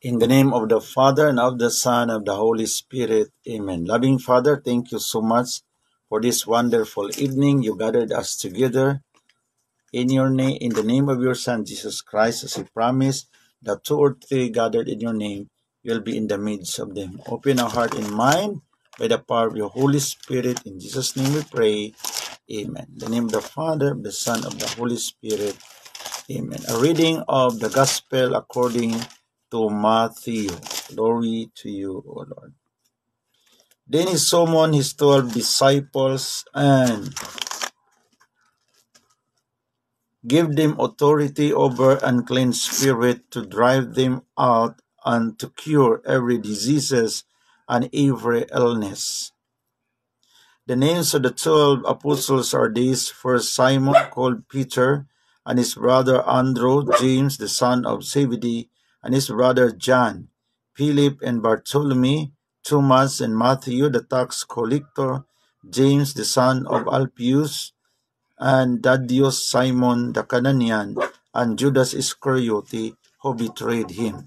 In the name of the Father, and of the Son, and of the Holy Spirit. Amen. Loving Father, thank you so much for this wonderful evening. You gathered us together in your name, in the name of your Son, Jesus Christ, as He promised that two or three gathered in your name, you'll be in the midst of them. Open our heart and mind by the power of your Holy Spirit. In Jesus' name we pray. Amen. In the name of the Father, of the Son, of the Holy Spirit. Amen. A reading of the Gospel according to Matthew. Glory to you, O Lord. Then he summoned his 12 disciples and gave them authority over unclean spirit to drive them out and to cure every diseases and every illness. The names of the 12 apostles are these: first Simon, called Peter, and his brother Andrew, James the son of Zebedee, and his brother John, Philip and Bartholomew, Thomas and Matthew the tax collector, James the son of Alphaeus, and Thaddeus, Simon the Canaanian, and Judas Iscariot, who betrayed him.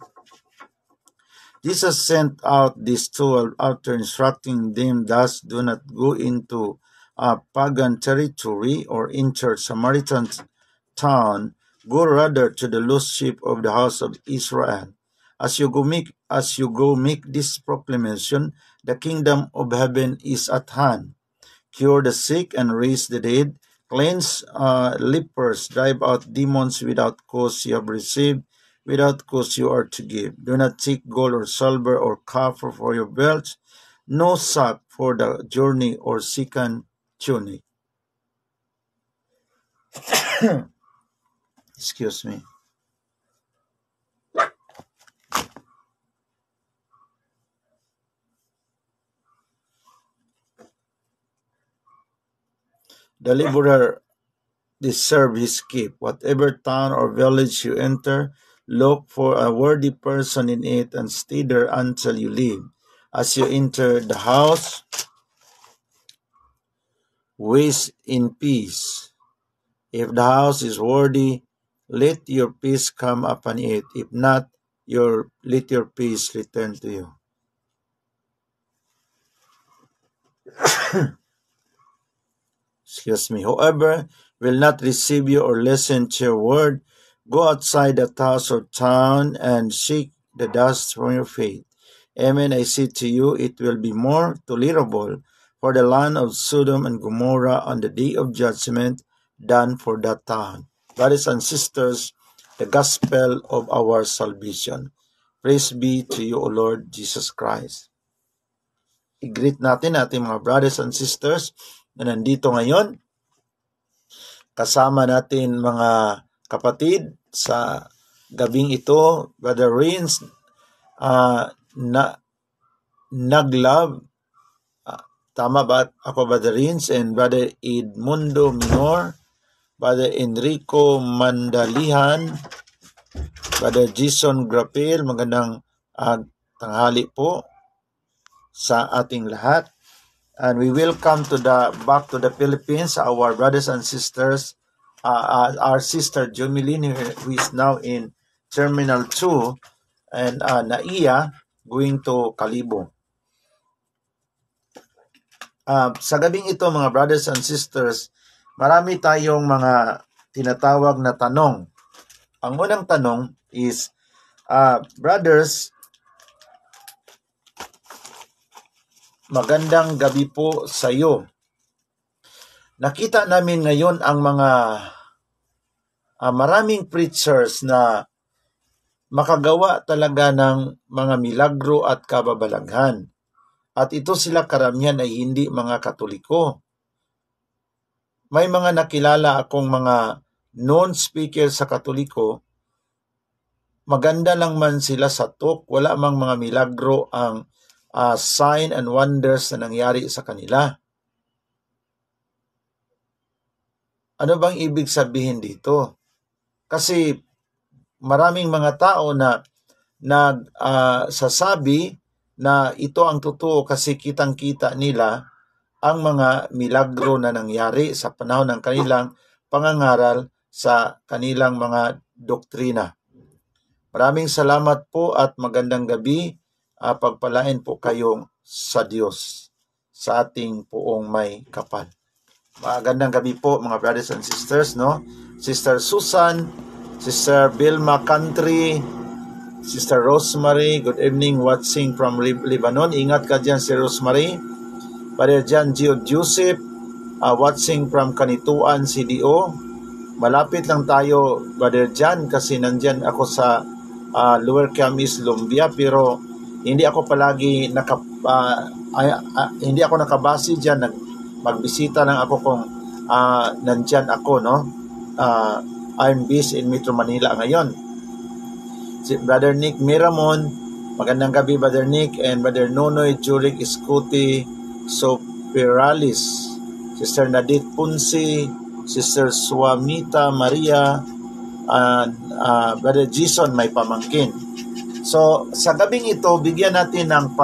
Jesus sent out these 12 after instructing them, thus: do not go into a pagan territory or enter Samaritan town. Go rather to the lost sheep of the house of Israel. As you go make this proclamation, the kingdom of heaven is at hand. Cure the sick and raise the dead. Cleanse lepers. Drive out demons. Without cause you have received, without cause you are to give. Do not take gold or silver or copper for your belts, no sack for the journey or second tunic. Excuse me. The laborer deserves his keep. Whatever town or village you enter, look for a worthy person in it and stay there until you leave. As you enter the house, waste in peace. If the house is worthy, let your peace come upon it. If not, let your peace return to you. Excuse me. Whoever will not receive you or listen to your word, go outside that house or town and shake the dust from your feet. Amen, I say to you, it will be more tolerable for the land of Sodom and Gomorrah on the day of judgment than for that town. Brothers and sisters, the gospel of our salvation. Praise be to you, O Lord Jesus Christ. I-greet natin ating mga brothers and sisters na nandito ngayon. Kasama natin mga kapatid sa gabing ito, Brother Rins, Naglove, tama ba ako, Brother Rins, and Brother Edmundo Minor, Brother Enrico Mandalihan, Brother Jason Grapil. Magandang tanghali po sa ating lahat. And we welcome back to the Philippines our brothers and sisters, our sister Jomeline, who is now in Terminal 2, and Naiya going to Kalibo. Sa gabing ito, mga brothers and sisters, marami tayong mga tinatawag na tanong. Ang unang tanong is, brothers, magandang gabi po sa iyo. Nakita namin ngayon ang mga maraming preachers na makagawa talaga ng mga milagro at kababalaghan. At ito sila karamihan ay hindi mga Katoliko. May mga nakilala akong mga non-speaker sa Katoliko, maganda lang man sila sa talk, wala mang mga milagro ang sign and wonders na nangyari sa kanila. Ano bang ibig sabihin dito? Kasi maraming mga tao na nagsasabi na ito ang totoo kasi kitang-kita nila ang mga milagro na nangyari sa panahon ng kanilang pangangaral sa kanilang mga doktrina. Maraming salamat po at magandang gabi. Pagpalain po kayong sa Diyos sa ating poong may kapal. Magandang gabi po mga brothers and sisters, no? Sister Susan, Sister Vilma Country, Sister Rosemary, good evening watching from Lebanon. Ingat ka dyan si Rosemary. Brother John Gio Joseph, watching from Kanituan, CDO. Malapit lang tayo, Brother John, kasi nandyan ako sa Lower Camis, Lumbia, pero hindi ako palagi hindi ako nakabase dyan. Magbisita lang ako kung nandyan ako, no? I'm based in Metro Manila ngayon. Si Brother Nick Miramon, magandang gabi Brother Nick, and Brother Nonoy Juric Iscuti Soperalis, Sister Nadit Punsi, Sister Swamita Maria, and Brother Jason may pamangkin. So sa gabing ito, bigyan natin ng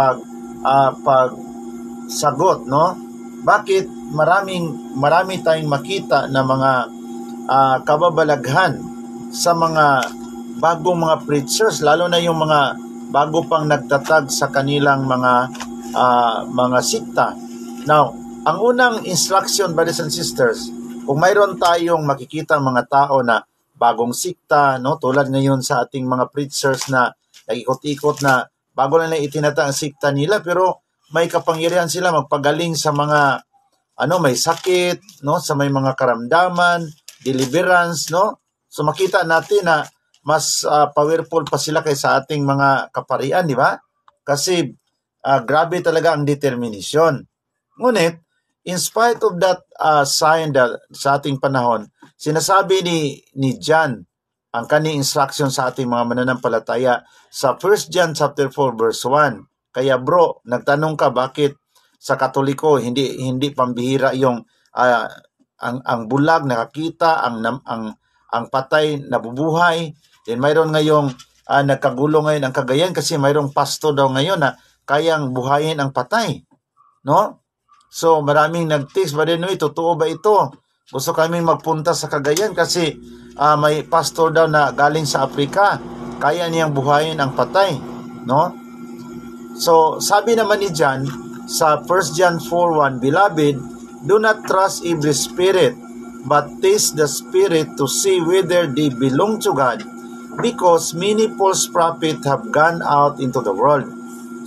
pagsagot, no? Bakit marami tayong makita na mga kababalaghan sa mga bagong mga preachers, lalo na yung mga bago pang nagtatag sa kanilang mga sikta. Now, ang unang instruction, brothers and sisters, kung mayroon tayong makikita mga tao na bagong sikta, no, tulad ngayon sa ating mga preachers na nag-ikot-ikot na bago lang itinatag ang sikta nila, pero may kapangyarihan sila magpagaling sa mga may sakit, no, sa may mga karamdaman, deliverance, no. So makita natin na mas powerful pa sila kaysa ating mga kaparian, di ba? Kasi grabe talaga ang determination. Ngunit, in spite of that sign sa ating panahon, sinasabi ni John ang kanyang instruction sa ating mga mananampalataya sa 1 John chapter 4 verse 1. Kaya bro, nagtanong ka bakit sa Katoliko hindi pambihira yung ang bulag nakakita, ang patay nabubuhay. Then mayroon ngayong nagkagulo ngayon ang Cagayan kasi mayroong pastor daw ngayon na kayang buhayin ang patay, no? So maraming nag-text, ba din, totoo ba ito? Gusto kami magpunta sa Cagayan kasi may pastor daw na galing sa Afrika, kaya niyang buhayin ang patay, no? So sabi naman ni John sa 1 John 4:1, Beloved, do not trust every spirit, but taste the spirit to see whether they belong to God, because many false prophets have gone out into the world.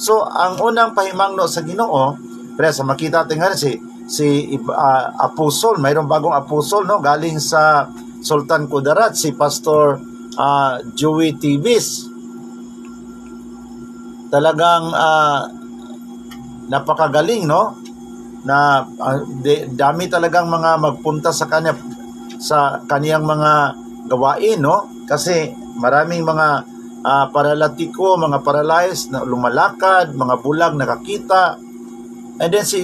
So, ang unang pahimangno sa Ginoo, pero sa makita natin nga si apostol, mayroong bagong apostol, no, galing sa Sultan Kudarat, si Pastor Joey Tibis. Talagang napakagaling, no, na dami talagang mga magpunta sa kanya sa kaniyang mga gawain, no, kasi maraming mga paralatiko, mga paralyzed na lumalakad, mga bulag nakakita. And then si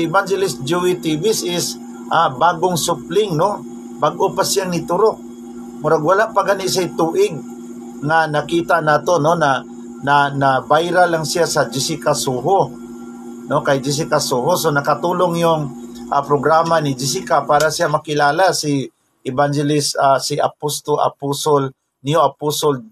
Evangelist Joey Tibis is bagong supling, no? Bago pa siyang niturok. Murag wala pa gani sa tuig nga nakita nato, no, na viral lang siya sa Jessica Soho. No, kay Jessica Soho. So nakatulong yung programa ni Jessica para siya makilala si Evangelist si Apostle Neo Apostle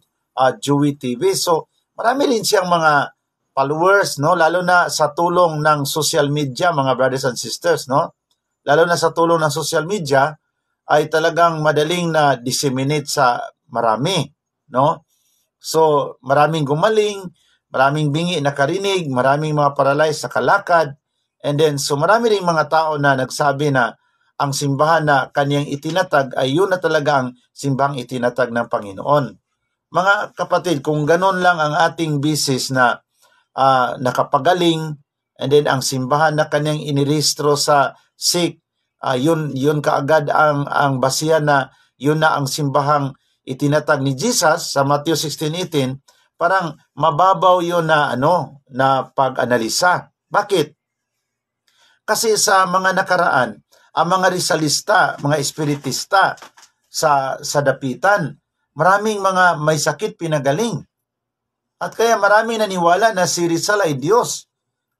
Joey TV. So, marami rin siyang mga followers, no? Lalo na sa tulong ng social media, mga brothers and sisters, no? Lalo na sa tulong ng social media, ay talagang madaling na disseminate sa marami, no? So, maraming gumaling, maraming bingi nakarinig, maraming mga paralyzed sa kalakad, and then, so marami rin mga tao na nagsabi na ang simbahan na kaniyang itinatag ay yun na talaga ang simbahang itinatag ng Panginoon. Mga kapatid, kung ganon lang ang ating bisis na nakapagaling, and then ang simbahan na kanyang inirehistro sa SIC, yun kaagad ang basihan na yun na ang simbahang itinatag ni Jesus sa Matthew 16:18, parang mababaw yun na pag-analisa. Bakit? Kasi sa mga nakaraan, ang mga Rizalista, mga Espiritista sa dapitan, maraming mga may sakit pinagaling. At kaya maraming naniwala na si Rizal ay Diyos.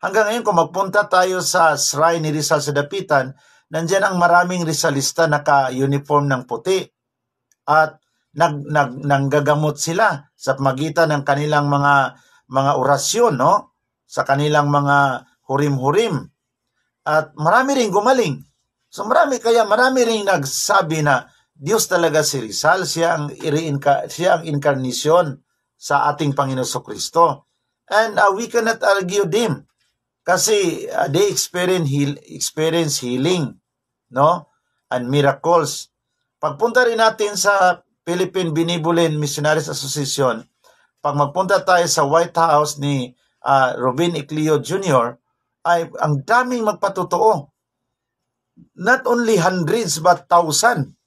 Hanggang ngayon, kung magpunta tayo sa shrine ni Rizal sa dapitan, nandyan ang maraming Rizalista naka-uniform ng puti. At nanggagamot sila sa magitan ng kanilang mga orasyon, no? Sa kanilang mga hurim-hurim. At marami ring gumaling. So marami ring nagsabi na Diyos talaga si Rizal, siya ang inkarnisyon sa ating Panginoon Kristo. And we cannot argue them kasi they experience healing, no? And miracles. Pagpunta rin natin sa Philippine Benevolent Missionaries Association, pag magpunta tayo sa White House ni Robin Iclio Jr., ay ang daming magpatotoo. Not only hundreds but thousand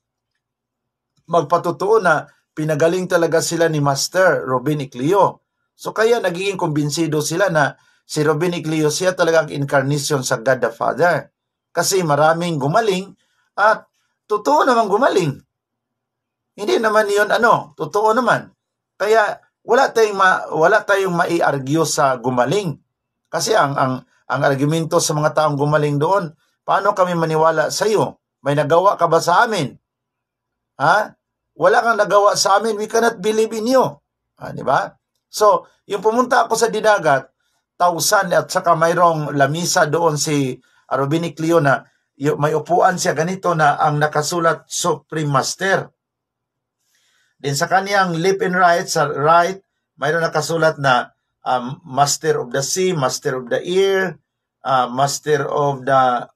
magpatotoo na pinagaling talaga sila ni Master Robin Iclio. So kaya nagiging kumbinsido sila na si Robin Iclio siya talaga ang incarnation sa God the Father. Kasi maraming gumaling at totoo naman gumaling. Hindi naman yun totoo naman. Kaya wala tayong mai-argue sa gumaling. Kasi ang argumento sa mga taong gumaling doon, paano kami maniwala sa iyo? May nagawa ka ba sa amin? Ha? Wala kang nagawa sa amin, we cannot believe in you. Di ba? So, yung pumunta ako sa Dinagat, 1,000 at saka mayroong lamisa doon si Robin Iclio na may upuan siya ganito na ang nakasulat Supreme Master. Din sa kaniyang left and right, sa right, mayroon nakasulat na Master of the Sea, Master of the Air, Master of the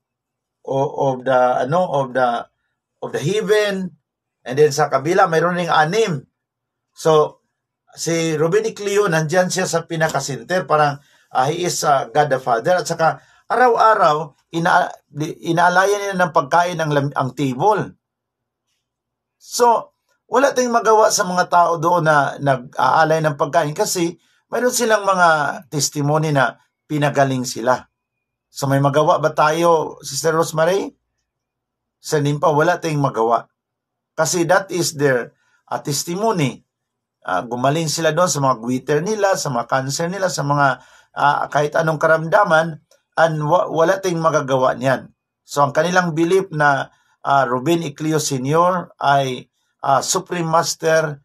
Heaven, and then sa kabila mayroon ring 6. So si Robin Iclio nandiyan siya sa pinaka-center, parang he is God the Father, at saka araw-araw inaalayan niya ng pagkain ang table. So wala tayong magawa sa mga tao doon na nag-aalay ng pagkain kasi mayroon silang mga testimony na pinagaling sila. So may magawa ba tayo, Sister Rosemary? Sa Nimpa, wala tayong magawa. Kasi that is their testimony. Gumaling sila doon sa mga goiter nila, sa mga cancer nila, sa mga kahit anong karamdaman, and wala tayong magagawa niyan. So ang kanilang belief na Robin Iclio Sr. ay Supreme Master,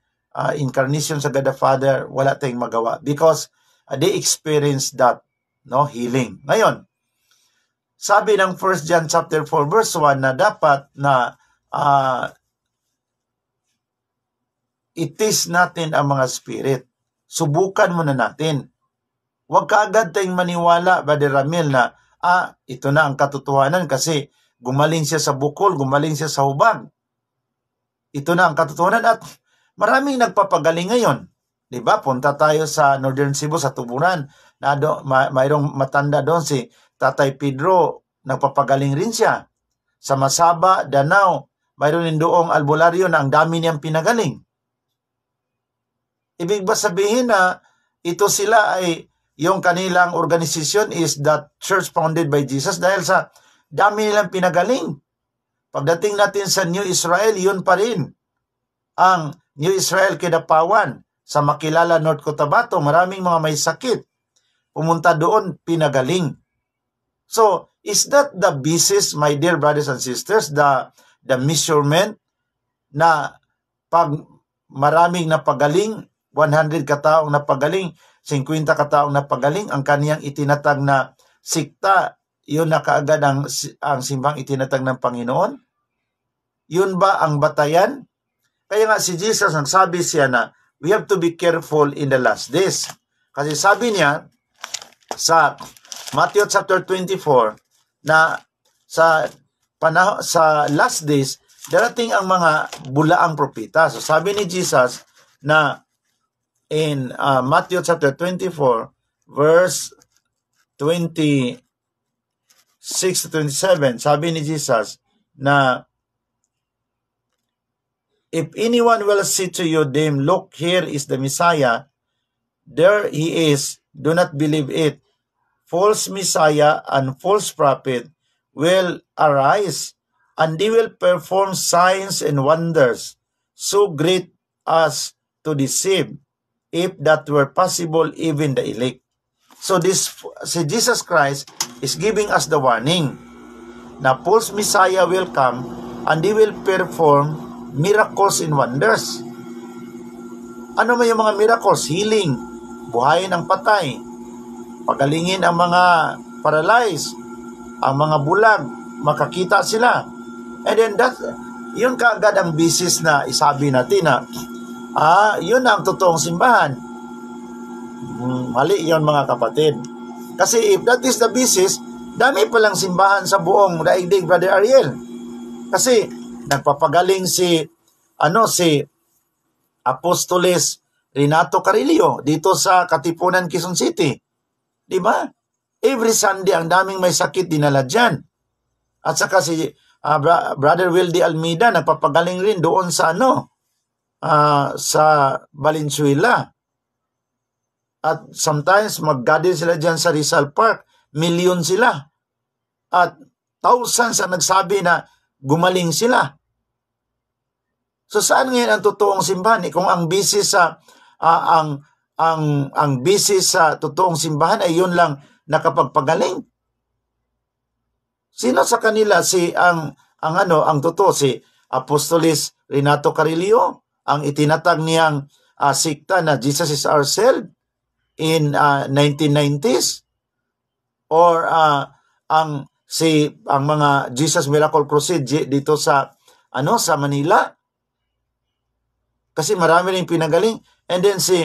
incarnation sa God the Father, wala tayong magawa because they experienced that healing. Ngayon, sabi ng 1 John chapter 4 verse 1 na dapat na itis natin ang mga spirit. Subukan muna natin. Huwag kaagad tayong maniwala, Brother Ramil, na ito na ang katotohanan kasi gumaling siya sa bukol, gumaling siya sa hubag. Ito na ang katotohanan at maraming nagpapagaling ngayon. Diba? Punta tayo sa Northern Cebu, sa Tuburan. Mayroong matanda doon si Tatay Pedro, nagpapagaling rin siya. Sa Masaba, Danau, mayroon din doong albularyo na ang dami niyang pinagaling. Ibig ba sabihin na ito sila ay yung kanilang organisasyon is that church founded by Jesus dahil sa dami nilang pinagaling. Pagdating natin sa New Israel, yun pa rin. Ang New Israel Kidapawan sa Makilala, North Cotabato, maraming mga may sakit. Pumunta doon, pinagaling. So, is that the basis, my dear brothers and sisters, the measurement na pag maraming napagaling, 100 kataong napagaling, 50 kataong napagaling, ang kaniyang itinatag na sikta, yun na kaagad ang simbang itinatag ng Panginoon? Yun ba ang batayan? Kaya nga si Jesus, nagsabi siya na we have to be careful in the last days. Kasi sabi niya sa Matthew chapter 24 na sa last days, darating ang mga bulaang propeta. So sabi ni Jesus na in Matthew chapter 24 verse 26 to 27, sabi ni Jesus na if anyone will say to you, them, look, here is the Messiah, there he is, do not believe it. False Messiah and false prophet will arise, and they will perform signs and wonders, so great as to deceive, if that were possible, even the elect. So Jesus Christ is giving us the warning na false Messiah will come and they will perform miracles and wonders. Ano man yung mga miracles, healing, buhayin ang patay, pagalingin ang mga paralyzed, ang mga bulag, makakita sila. And then yun kaagad ang bisis na isabi natin na yun ang totoong simbahan. Mali yun mga kapatid. Kasi if that is the basis, dami palang simbahan sa buong daigdig, Brother Ariel. Kasi nagpapagaling si Apostoles Renato Carillo dito sa Katipunan, Quezon City. Di ba? Every Sunday ang daming may sakit dinala dyan. At saka si Brother Wildy Almeida nagpapagaling rin doon sa sa Valenzuela. At sometimes mag-gather sila dyan sa Rizal Park. Milyon sila. At thousands ang nagsabi na gumaling sila. So saan ngayon ang totoong simbahan? Kung ang bisis sa ang bisis sa totoong simbahan ay yun lang nakapagpagaling. Sino sa kanila ang totoo si Apostoles Renato Carillo, ang itinatag niyang sikta na Jesus is Ourselves in 1990s, or ang mga Jesus Miracle Crusade dito sa Manila? Kasi marami ring pinagaling. And then si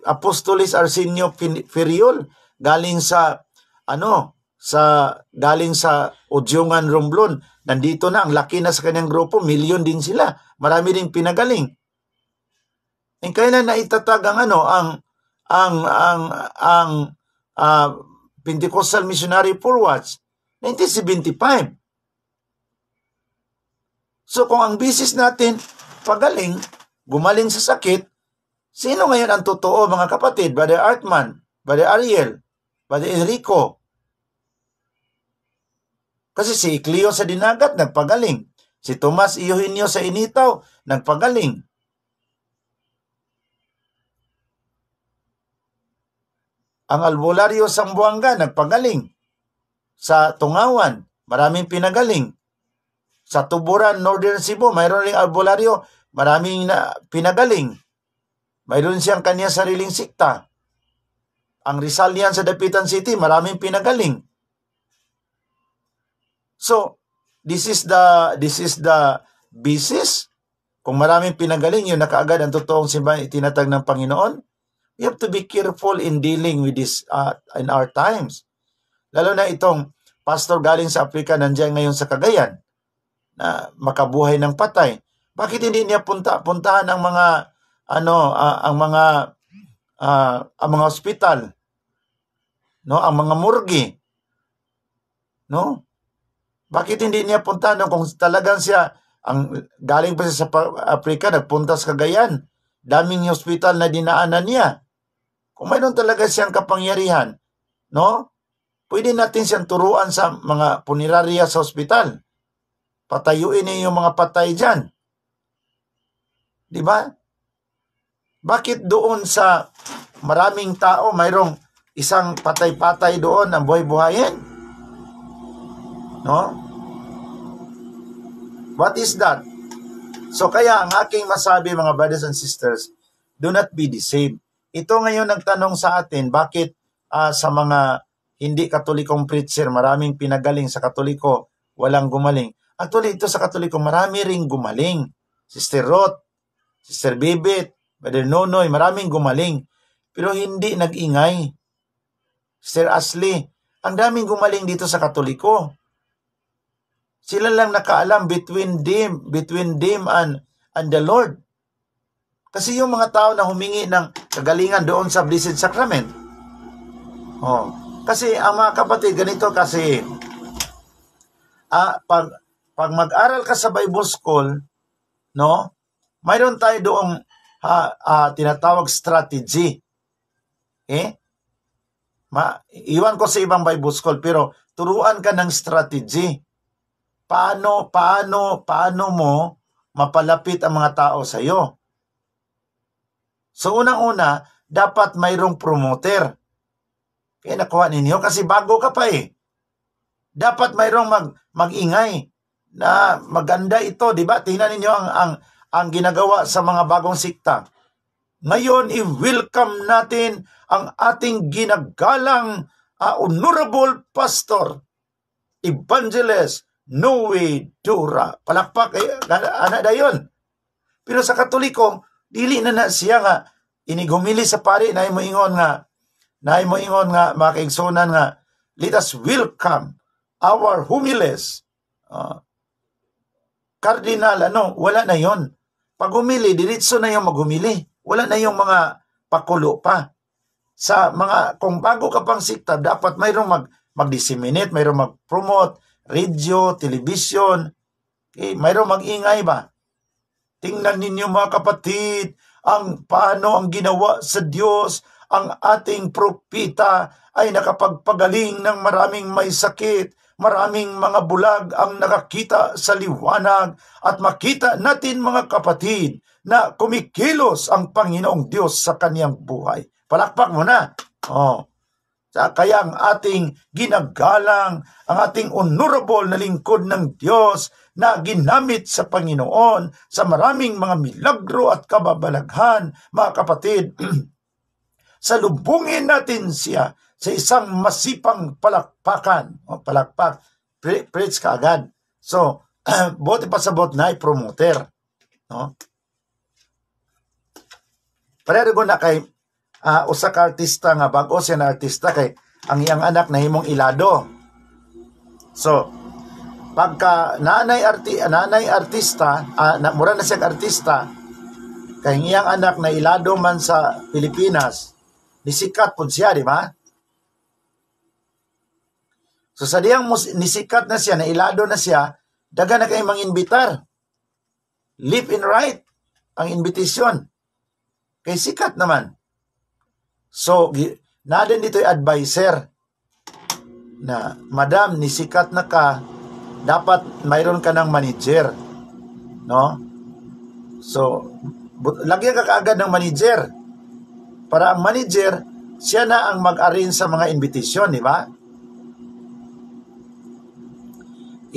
Apostoles Arsenio Feriol galing sa Udyungan, Romblon. Nandito na, ang laki na sa kanyang grupo, milyon din sila. Marami ring pinagaling. And kailan na itatag ang Pentecostal Missionary Forwards? 1975. So kung ang bisis natin pagaling, gumaling sa sakit, sino ngayon ang totoo mga kapatid? Brother Artman, Brother Ariel, Brother Enrico. Kasi si Cleo sa Dinagat nagpagaling. Si Tomas Eugenio sa Initaw nagpagaling. Ang Albularyo Sambuanga nagpagaling. Sa Tungawan, maraming pinagaling. Sa Tuburan, Northern Cebu, mayroon ring albularyo, maraming pinagaling. Mayroon siyang kanya sariling sikta. Ang Rizalian sa Dapitan City, maraming pinagaling. So, this is the basis. Kung maraming pinagaling, yun na kaagad ang totoong simbahan itinatag ng Panginoon. We have to be careful in dealing with this in our times. Lalo na itong pastor galing sa Afrika, nandiyan ngayon sa Cagayan, na makabuhay ng patay. Bakit hindi niya puntahan ang mga mga ospital, ang mga morgue, Bakit hindi niya puntahan kung talagang siya ang galing pa siya sa Afrika, nagpunta sa Cagayan, daming ospital na dinaanan niya. Kung mayroon talaga siyang kapangyarihan, pwede natin siyang turuan sa mga punerarya sa ospital. Patayuin niyo yung mga patay dyan. Di ba? Bakit doon sa maraming tao, mayroong isang patay-patay doon ang buhay-buhayin? What is that? So kaya ang aking masabi mga brothers and sisters, do not be deceived. Ito ngayon nagtanong sa atin, bakit sa mga hindi katolikong preacher, maraming pinagaling, sa katoliko, walang gumaling. Actually, ito sa Katoliko, marami ring gumaling. Sister Roth, Sister Bibit, Brother Nonoy, maraming gumaling. Pero hindi nag-ingay. Sister Ashley, ang daming gumaling dito sa Katoliko. Sila lang nakaalam between them and the Lord. Kasi yung mga tao na humingi ng kagalingan doon sa Blessed Sacrament. Kasi ang mga kapatid, ganito kasi, pag mag-aral ka sa Bible School, mayroon tayo doong tinatawag strategy. Iwan ko sa ibang Bible School, pero turuan ka ng strategy. Paano mo mapalapit ang mga tao sa iyo? So unang-una, dapat mayroong promoter. Kaya nakuha ninyo kasi bago ka pa Dapat mayroong mag-ingay na maganda ito, di ba? Tingnan ninyo ang ginagawa sa mga bagong sikta. Ngayon, i-welcome natin ang ating ginagalang Honorable Pastor, Evangelist Noe Dura. Palakpak, anak dayon. Pero sa Katoliko, dili na siya nga, inigumili sa pari, na mo ingon nga, mga kaigsunan nga, let us welcome our humiles. Cardinal, wala na yon. Pag humili, diretso na yung maghumili. Wala na yung mga pakulo pa. Sa mga, kung bago ka pang sikta, dapat mayroong mag-disseminate, mayroong mag-promote, radio, television, mayroong mag-ingay ba? Tingnan ninyo mga kapatid, paano ang ginawa sa Diyos, ang ating propita ay nakapagpagaling ng maraming may sakit, maraming mga bulag ang nakakita sa liwanag, at makita natin mga kapatid na kumikilos ang Panginoong Diyos sa kaniyang buhay. Palakpak mo na. Kaya ang ating ginagalang, ang ating honorable na lingkod ng Diyos na ginamit sa Panginoon sa maraming mga milagro at kababalaghan, mga kapatid, salubungin natin siya sa isang masipang palakpakan. Palakpak, preach ka agad. So, bote pa sa bot na i-promoter. No? Pareho ko na kay usa ka artista nga bago siya na artista kay ang iyang anak na himong ilado. So, pagka nanay artista, mura na siya artista, kay iyang anak na ilado man sa Pilipinas, nisikat po siya, di ba? So sa diyang nisikat na siya, na ilado na siya, daga na kayong mang-invitar. Left and right ang invitation. Kay sikat naman. So, nadin dito yung advisor na, Madam, nisikat na ka, dapat mayroon ka ng manager. No? So, lagyan ka kaagad ng manager. Para ang manager, siya na ang mag-arrange sa mga invitation, di ba?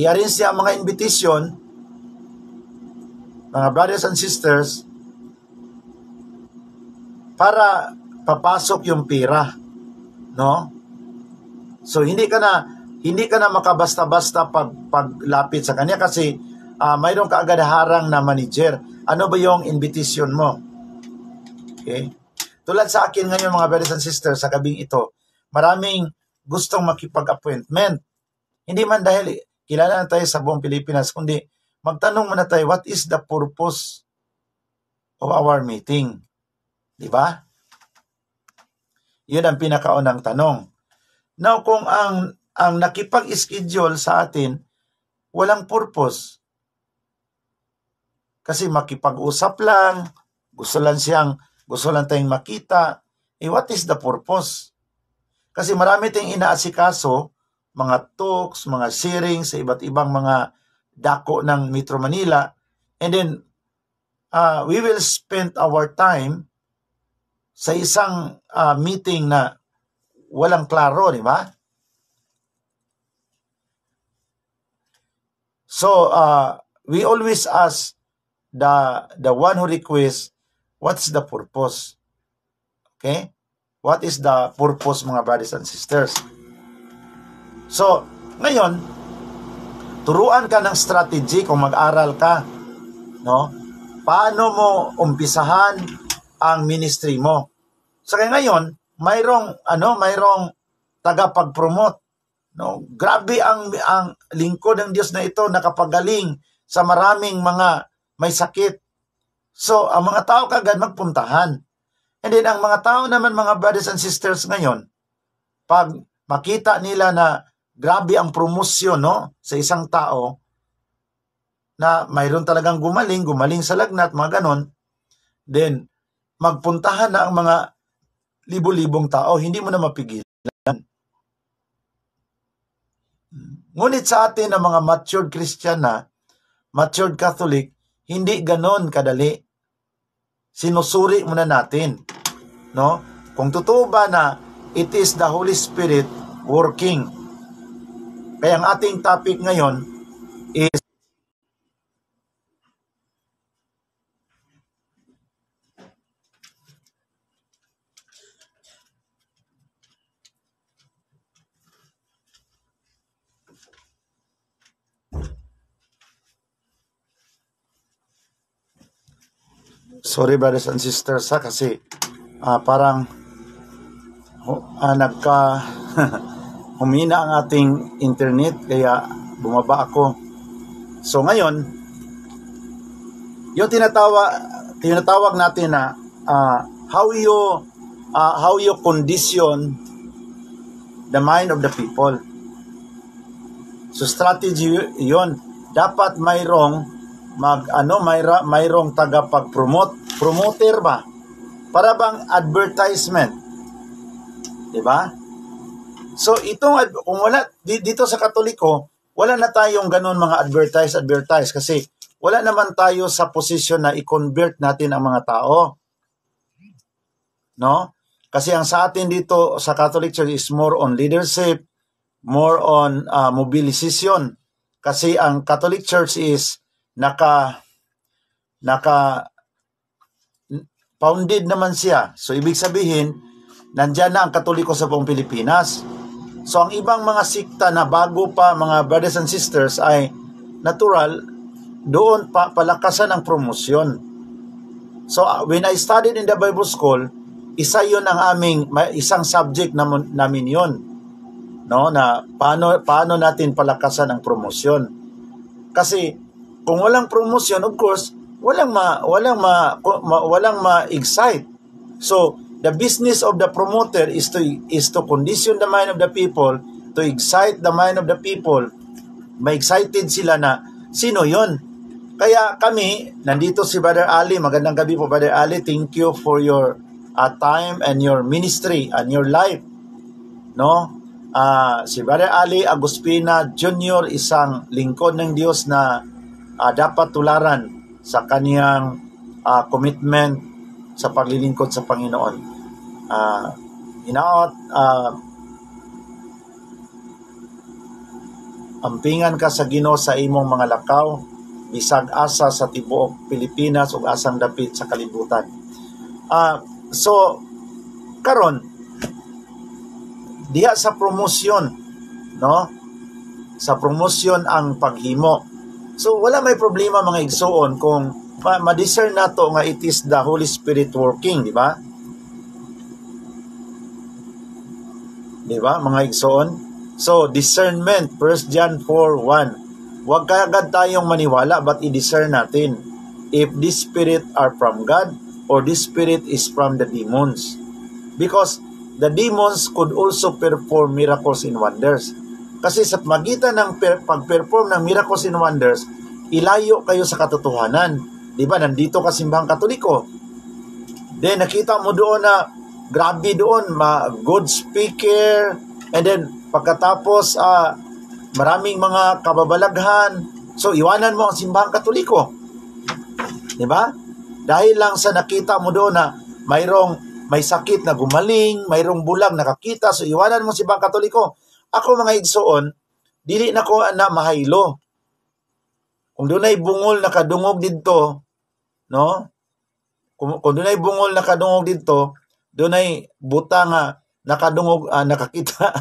I-arrange niya ang mga invitation, mga brothers and sisters, para papasok yung pira, no? So hindi ka na makabasta-basta paglapit sa kanya kasi mayroon ka agad harang na manager. Ano ba yung invitation mo? Okay? Tulad sa akin ngayon mga brothers and sisters sa gabing ito, maraming gustong makipag-appointment. Hindi man dahil kilala na tayo sa buong Pilipinas, kundi magtanong muna tayo, what is the purpose of our meeting? Di ba? Yun ang pinakaunang tanong. Now, kung ang nakipag-schedule sa atin, walang purpose. Kasi makipag-usap lang, gusto lang tayong makita, what is the purpose? Kasi marami tayong inaasikaso, mga talks, mga sharing sa iba't ibang mga dako ng Metro Manila, and then we will spend our time sa isang meeting na walang klaro, di ba? So, we always ask the one who requests, what's the purpose? Okay? What is the purpose, mga brothers and sisters? So, ngayon, turuan ka ng strategy kung mag-aral ka, no? Paano mo umpisahan ang ministry mo? So kaya ngayon, mayroong tagapag-promote, no? Grabe ang lingkod ng Diyos na ito, nakapagaling sa maraming mga may sakit. So ang mga tao kagad magpuntahan. And then ang mga tao naman, mga brothers and sisters ngayon, pag makita nila na grabe ang promosyon, no, sa isang tao, na mayroon talagang gumaling sa lagnat, mga ganon, then magpuntahan na ang mga libo-libong tao, hindi mo na mapigilan. Ngunit sa atin na mga matured Christian na, matured Catholic, hindi ganon kadali. Sinusuri muna natin, no? Kung totoo ba na it is the Holy Spirit working. Kaya ang ating topic ngayon is Sorry brothers and sisters ha, kasi parang humina ang ating internet kaya bumaba ako. So ngayon, yung tinatawag natin na how you condition the mind of the people. So strategy 'yon. Dapat mayroong mayroong promoter ba? Para bang advertisement. 'Di ba? So kung wala dito sa Katoliko, wala na tayong ganun mga advertise kasi wala naman tayo sa posisyon na i-convert natin ang mga tao. No? Kasi ang sa atin dito sa Catholic Church is more on leadership, more on mobilization. Kasi ang Catholic Church is founded naman siya. So ibig sabihin, nandyan na ang Katoliko sa buong Pilipinas. So ang ibang mga sikta na bago pa mga brothers and sisters ay natural, doon palakasan ang promosyon. So when I studied in the Bible School, isa yon ang isang subject namin yon, no, na paano natin palakasan ang promosyon. Kasi kung walang promosyon, of course, walang ma-excite. So the business of the promoter is to condition the mind of the people, to excite the mind of the people. Ma-excited sila na sino yon. Kaya kami, nandito si Brother Ali. Magandang gabi po, Brother Ali. Thank you for your time and your ministry and your life. No? Si Brother Ali Aguspina Jr., isang lingkod ng Diyos na dapat tularan sa kaniyang commitment sa paglilingkod sa Panginoon. Ampingan ka sa Ginoo sa imong mga lakaw, bisag asa sa tibuok Pilipinas ug asang dapit sa kalibutan. So karon diha sa promosyon, no? Sa promosyon ang paghimo. So wala may problema mga igsoon kung ma-discern nato nga it is the Holy Spirit working, di ba? Di ba mga igsoon? So discernment, 1 John 4:1. Huwag kagad tayong maniwala, but i-discern natin if this spirit are from God or this spirit is from the demons. Because the demons could also perform miracles and wonders. Kasi sa magitan ng pag-perform ng miracles and wonders, ilayo kayo sa katotohanan. Di ba? Nandito ka simbahang Katoliko. Then nakita mo doon na grabe doon, good speaker, and then pagkatapos maraming mga kababalaghan. So iwanan mo ang simbahang Katoliko. Di ba? Dahil lang sa nakita mo doon na may sakit na gumaling, mayroong bulag nakakita, so iwanan mo si simbahang Katoliko. Ako mga igsoon, dili na ko na mahaylo. Kung doon ay bungol nakadungog dito, no? Kung doon ay bungol nakadungog dito, doon ay buta nga nakadungog nakakita.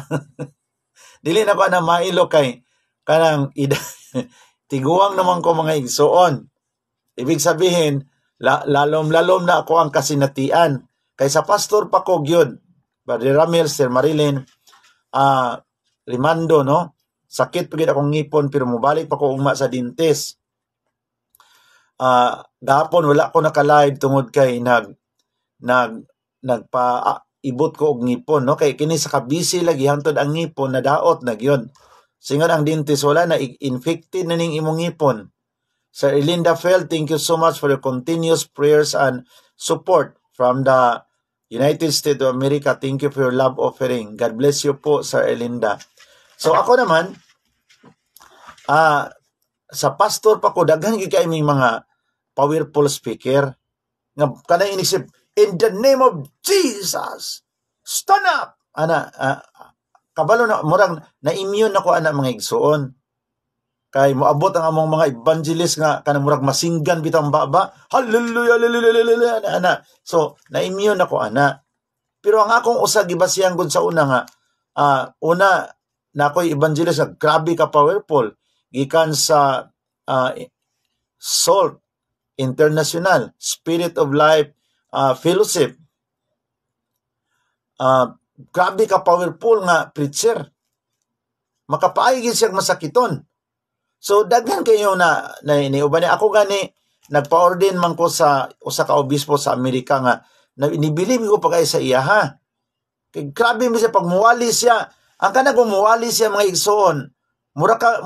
Dili na ko na mahaylo kay kanang tiguang naman ko mga igsoon. Ibig sabihin, lalom na ako ang kasinatian. Kay sa pastor pa ko gyud, Brother Ramil, Sir Marilyn, Rimando, no? Sakit pagid akong ngipon pero mobalik pa ko ugma sa dentist. Gahapon wala ko naka-live tungod kay nagpa-ibot ko og ngipon, no? Kay kini sa kabisi lagi hangtod ang ngipon na daot na gyud. Singon ang dentist wala na infected na ning imong ngipon. Sir Elinda Fel, thank you so much for your continuous prayers and support from the United States of America. Thank you for your love offering. God bless you po, Sir Elinda. So ako naman, sa pastor pa ko, daghan kay may mga powerful speaker. Nga kanang inisip, in the name of Jesus, stand up! Kabalo na, murang na-immune ako mga igsoon. Kay moabot ang among mga evangelist nga kanang murag masinggan bitang baba. Hallelujah, hallelujah. So, na-immune ako Pero ang akong usa gibasiyang gud sa una nga una na ako'y evangelist nga grabe ka powerful gikan sa salt International, Spirit of Life Fellowship. Grabe ka powerful nga preacher. Makapaigid siya masakiton. So daghan kayo na niuban ako gani nagpa-ordain man ko sa usa ka obispo sa Amerika nga inibilib ko pagay sa iya ha. Kay grabe mo siya pag muwali siya. Ang kana gumuwali siya mga igsoon. Mura kag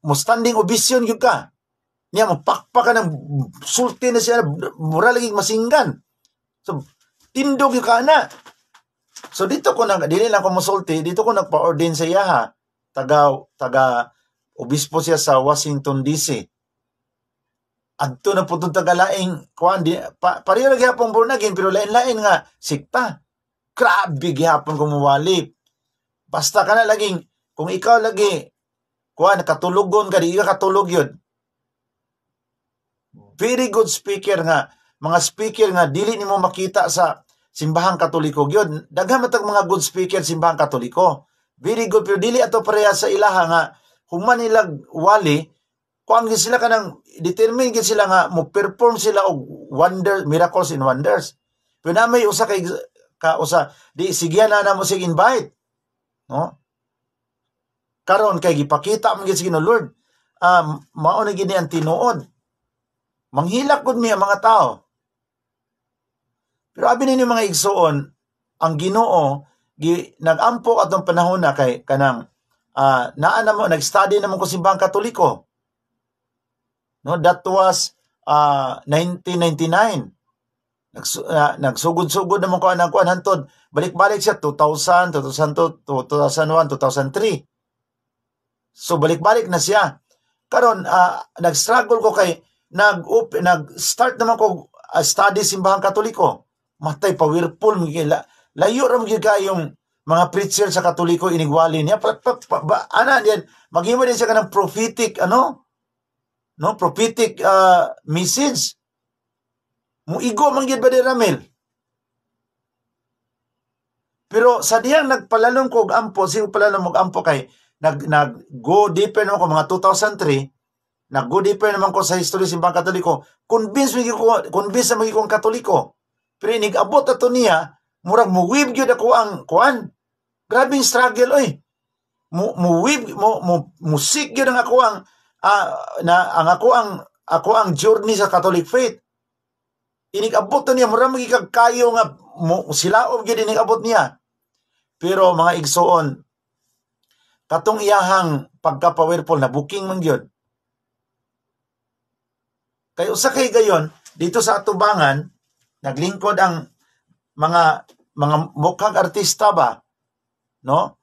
mo standing ovation gyud ka. Niya mapakpak ka ng sulti na siya mura lagi masinggan. So tindog yung kana. So dito ko dili lang ko musulti, dito ko nagpa-ordain sa iya ha. Taga obispo siya sa Washington DC. Adto na putong tagalaing kuan di pareho lagi hapon born again pero lain-lain nga sikta. Grabe gihapon kumuwali. Basta ka na laging kung ikaw lagi kuan katulugon ka di ka katulog yun. Very good speaker nga mga speaker nga dili nimo makita sa simbahang Katoliko gyud. Daghan matag mga good speaker simbahang Katoliko. Very good pero dili ato pareha sa ilaha nga human nilag wali kuan gid sila kanang determine gid sila nga mo perform sila og wonder miracles and wonders. Pero na may usa kay di sigya na mo sig invite. No? Karon kay gipakita man gid sa Ginoo Lord. Mao na gid ang tinuod. Manghilak gud mi ang mga tao. Pero abi ninyo mga igsoon, ang Ginoo nagampo atong panahon na kay kanang naa na mo nag-study naman ko simbahang Katoliko. No, that was 1999. Nagsugod-sugod naman ko anang kuan hantod. Balik-balik siya 2000, 2002, 2001, 2003. So balik-balik na siya. Karon nag-struggle ko kay nag-start naman ko study simbahang Katoliko. Matay powerful layo ra gyud kayong mga preacher sa Katoliko inigwali niya. Ana diyan maghimo din siya kanang prophetic prophetic message. Muigo man gyud ba di Ramel? Pero sa diyang nagpalalom ko og ampo, kay nag-go deeper naman ko mga 2003, nag-go deeper naman ko sa history simbahang Katoliko. Convince naman ko ang Katoliko. Pero inig-abot ato niya, murag muwib gyud ako ang kuan. Grabing struggle oy. Musik gyud ang ako ang journey sa Catholic faith. Inig-abot niya murag magikagkayo nga silaob gyud inig-abot niya. Pero mga igsoon, katong iyahang pagka-powerful na booking man gyud. Kay usa kay gayon dito sa atubangan naglingkod ang mga mukhang artista ba, no?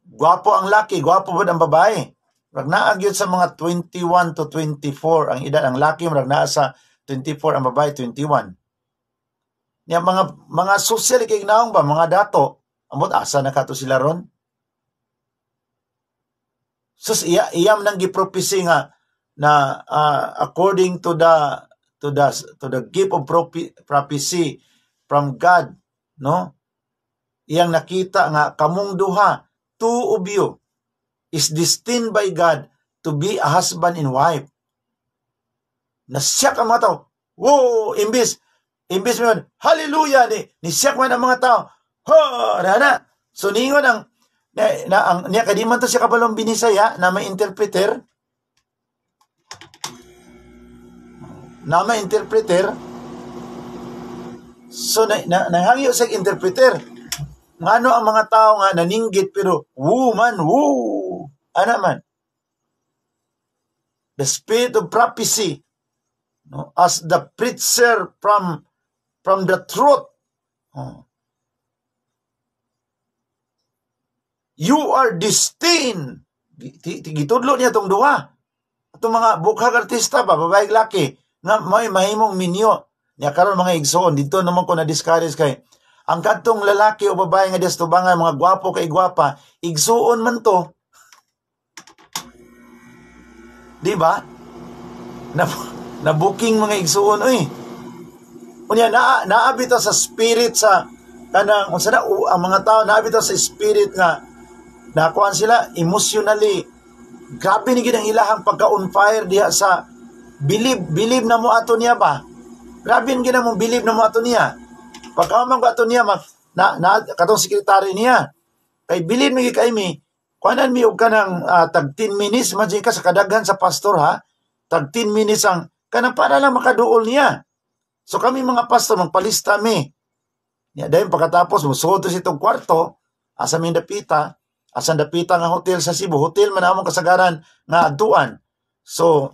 Gwapo ang laki, gwapo ba ang babae? Murag naa gyud sa mga 21 to 24 ang edad, ang laki murag naa sa 24, ang babae 21. Niya mga social kay gnaong ba, mga dato, amot asa na kato sila ron? Sus iyam nang giprophecy nga na according to the gift of prophecy from God, no? Iyang nakita nga kamong duha, two of you is destined by God to be a husband and wife. Nasyak ang mga tao. Whoa! Imbis mo yun, hallelujah! Nisyak man ang mga tao. Rana! So, ningon niya kadiman to siya kabalong binisaya na may interpreter. So, nahangyo sa interpreter. Ngano ang mga tao nga naninggit pero woman, woo! Ano man? The spirit of prophecy, no? As the preacher from the truth. You are destined. Gitudlo niya itong duha. Itong mga bukhag artista ba, babae laki, nga may mahimong minyo. Niya karon mga igsoon, dito naman ko na-discourage kay ang katong lalaki o babae nga diastubangan, mga gwapo kay gwapa, igsuon man to. Di ba? Na booking mga igsuon oy. Unya naabita sa spirit sa kanang unsa na ang mga tao naabita sa spirit nga nakuan sila emotionally Grabe ni gid ang ilahang pagka-on fire diha sa believe na mo ato niya ba? Grabe ni gid mo believe na mo ato niya. Pagka man ato niya na katong sekretary niya. Kay believe mi kay mi kuanan mi og kanang tag 10 minutes imagine ka sa kadaghan sa pastor ha. Tag 10 minutes ang kanang para lang makaduol niya. So kami mga pastor magpalista mi. Ya dayon pagkatapos musuot to sitong kwarto asa mi dapita. Asan dapita nga hotel sa Cebu. Hotel man among kasagaran nga adtuan. So,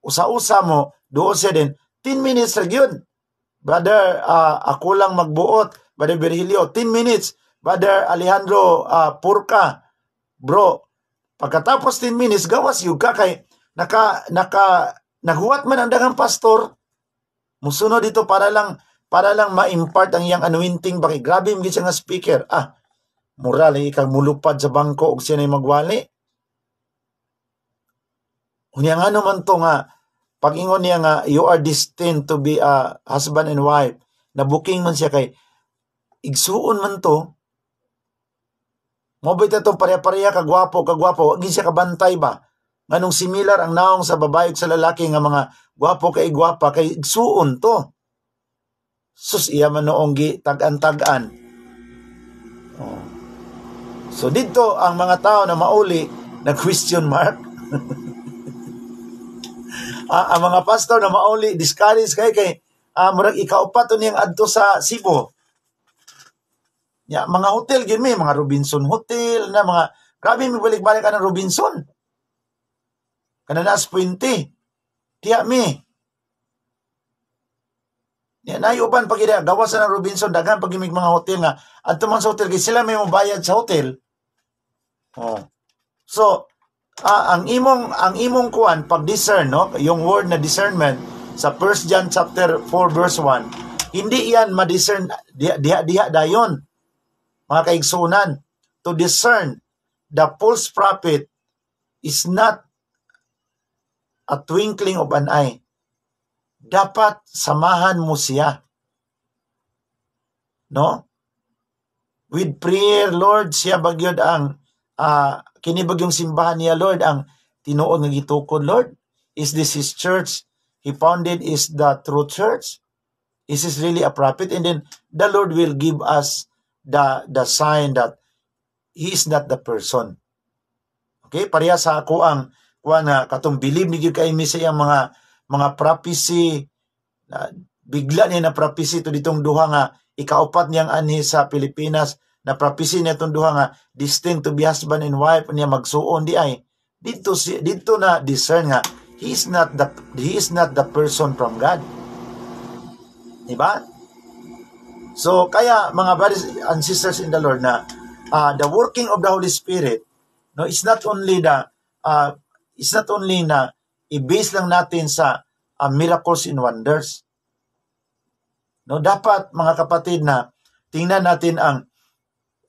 usa-usa mo, doon siya din, 10 minutes ra gyud. Brother, ako lang magbuot. Brother Virgilio, 10 minutes. Brother Alejandro Purka, bro, pagkatapos 10 minutes, gawas yung ka kay naguwat man ang daghang pastor. Musunod dito para lang ma-impart ang iyang anointing. Bakit grabe yung siya nga speaker. Moral, ikang mulupad sa bangko og siya na magwali. Unya nga naman to nga, pag-ingon niya nga, you are destined to be a husband and wife. Na booking man siya kay, igsuon man to. Mabait na itong pareha-pareha, kagwapo. Wag siya kabantay ba? Nganong similar ang naong sa babae sa lalaki nga mga gwapo kay gwapa, kay igsuon to. Sus, iya man noong tag-an-tag-an. So dito ang mga tao na mauli na question mark. Ang mga pastor na mauli discourage kay murag ikaupat to niyang adto sa Cebu. Ya, mga hotel gyud mi, mga Robinson Hotel na mga grabe mi balik-balik ka ng Robinson. Kana nas Puente. Tiya mi. Ya, nayuban pag ida gawas ng Robinson daghan pag imig mga hotel nga adto man sa hotel kay sila may mobayad sa hotel. So ang imong kuan pag discern no, yung word na discernment sa 1 John chapter 4 verse 1, hindi yan ma-discern diha dayon. Mga kaigsunan, to discern the false prophet is not a twinkling of an eye. Dapat samahan mo siya. No? With prayer, Lord, siya bagyod ang kini bagyong simbahan niya, Lord, ang tinuod nga gitukod, Lord. Is this his church he founded? Is the true church? Is this really a prophet? And then the Lord will give us the sign that he is not the person. Okay? Pareha sa ako ang katong believe ni gyud kay mi sa iyang mga prophecy, bigla niya na prophecy to ditong duha nga ikaupat niyang anhi sa Pilipinas, na prophecy niya itong duha nga destined to be husband and wife niya magsuon di ay dito na discern nga he is not the person from God. Diba? So kaya mga brothers and sisters in the Lord na the working of the Holy Spirit, no, it's not only na i-base lang natin sa miracles and wonders. No, dapat mga kapatid na tingnan natin ang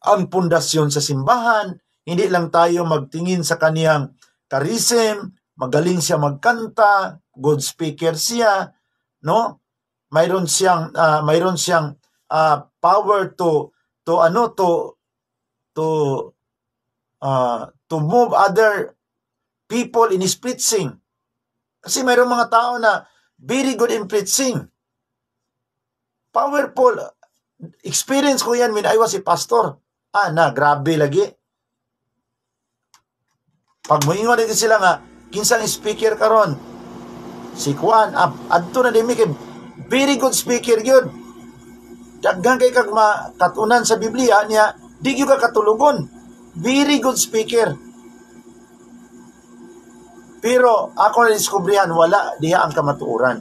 pundasyon sa simbahan. Hindi lang tayo magtingin sa kaniyang charism, magaling siya magkanta, good speaker siya, no? Mayroon siyang power to move other people in his preaching. Kasi mayroong mga tao na very good in preaching. Powerful. Experience ko yan when I was a pastor. Grabe lagi. Pag moingon din sila nga, kinsang speaker karon, si Juan, adto na din mi kay very good speaker yun. Daghan kay kag makatunan sa Biblia niya, di gyud ka katulugon. Very good speaker. Pero ako na diskubrihan, wala diha ang kamatuoran.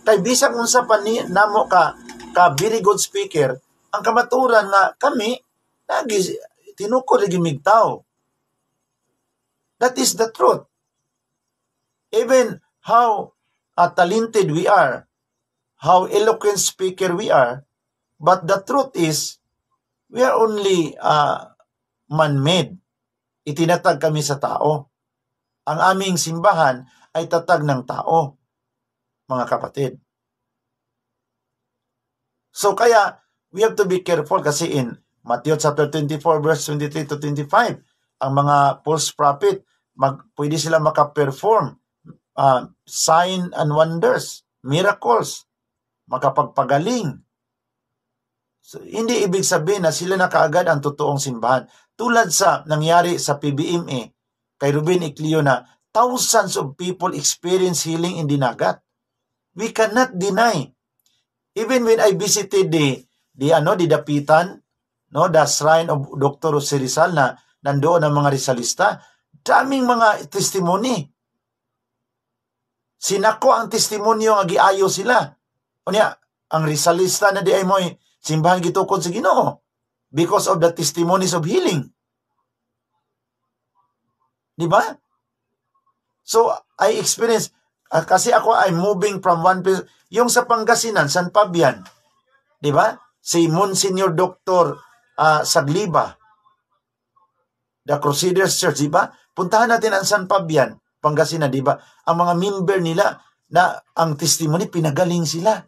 Kay bisag unsa pa namo ka very good speaker, ang kamatuoran nga kami tinukod lagi migtaw. That is the truth. Even how talented we are, how eloquent speaker we are, but the truth is, we are only man-made. Itinatag kami sa tao. Ang aming simbahan ay tatag ng tao, mga kapatid. So kaya, we have to be careful kasi in Matthew chapter 24 verse 23 to 25, ang mga false prophet, pwede sila makaperform sign and wonders, miracles, makapagpagaling. So, hindi ibig sabihin na sila na kaagad ang totoong simbahan. Tulad sa nangyari sa PBMA, kay Ruben Iclio na thousands of people experience healing in Dinagat. We cannot deny. Even when I visited the Dapitan, the shrine of Dr. Jose Rizal na nandoon ang mga Rizalista, daming mga testimony. Sinako ang testimonyo nga giayo sila. Unya, ang Rizalista na di ay mo'y simbahan gitukod sa Ginoo because of the testimonies of healing. Di ba? So, I experienced, kasi ako I'm moving from one place, yung sa Pangasinan, San Fabian, di ba? Si Monsignor Dr. Sagliba, the Crusaders Church, di ba? Puntahan natin ang San Fabian, Pangasinan, di ba? Ang mga member nila na ang testimony, pinagaling sila.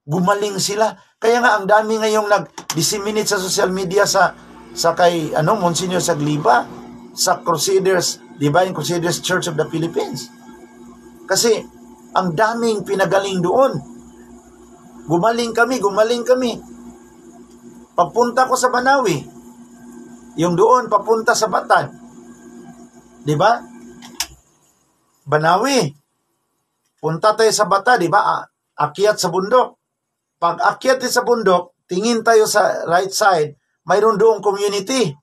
Gumaling sila. Kaya nga ang dami ngayong nag-disseminate sa social media sa kay Monsignor Sagliba, sa Crusaders, Divine Crusaders Church of the Philippines. Kasi ang daming pinagaling doon. Gumaling kami. Pagpunta ko sa Banawi, yung doon papunta sa Batad, di ba? Banawi, punta tayo sa Batad, di ba? Akyat sa bundok. Pag akyat sa bundok, tingin tayo sa right side, mayroon doong community.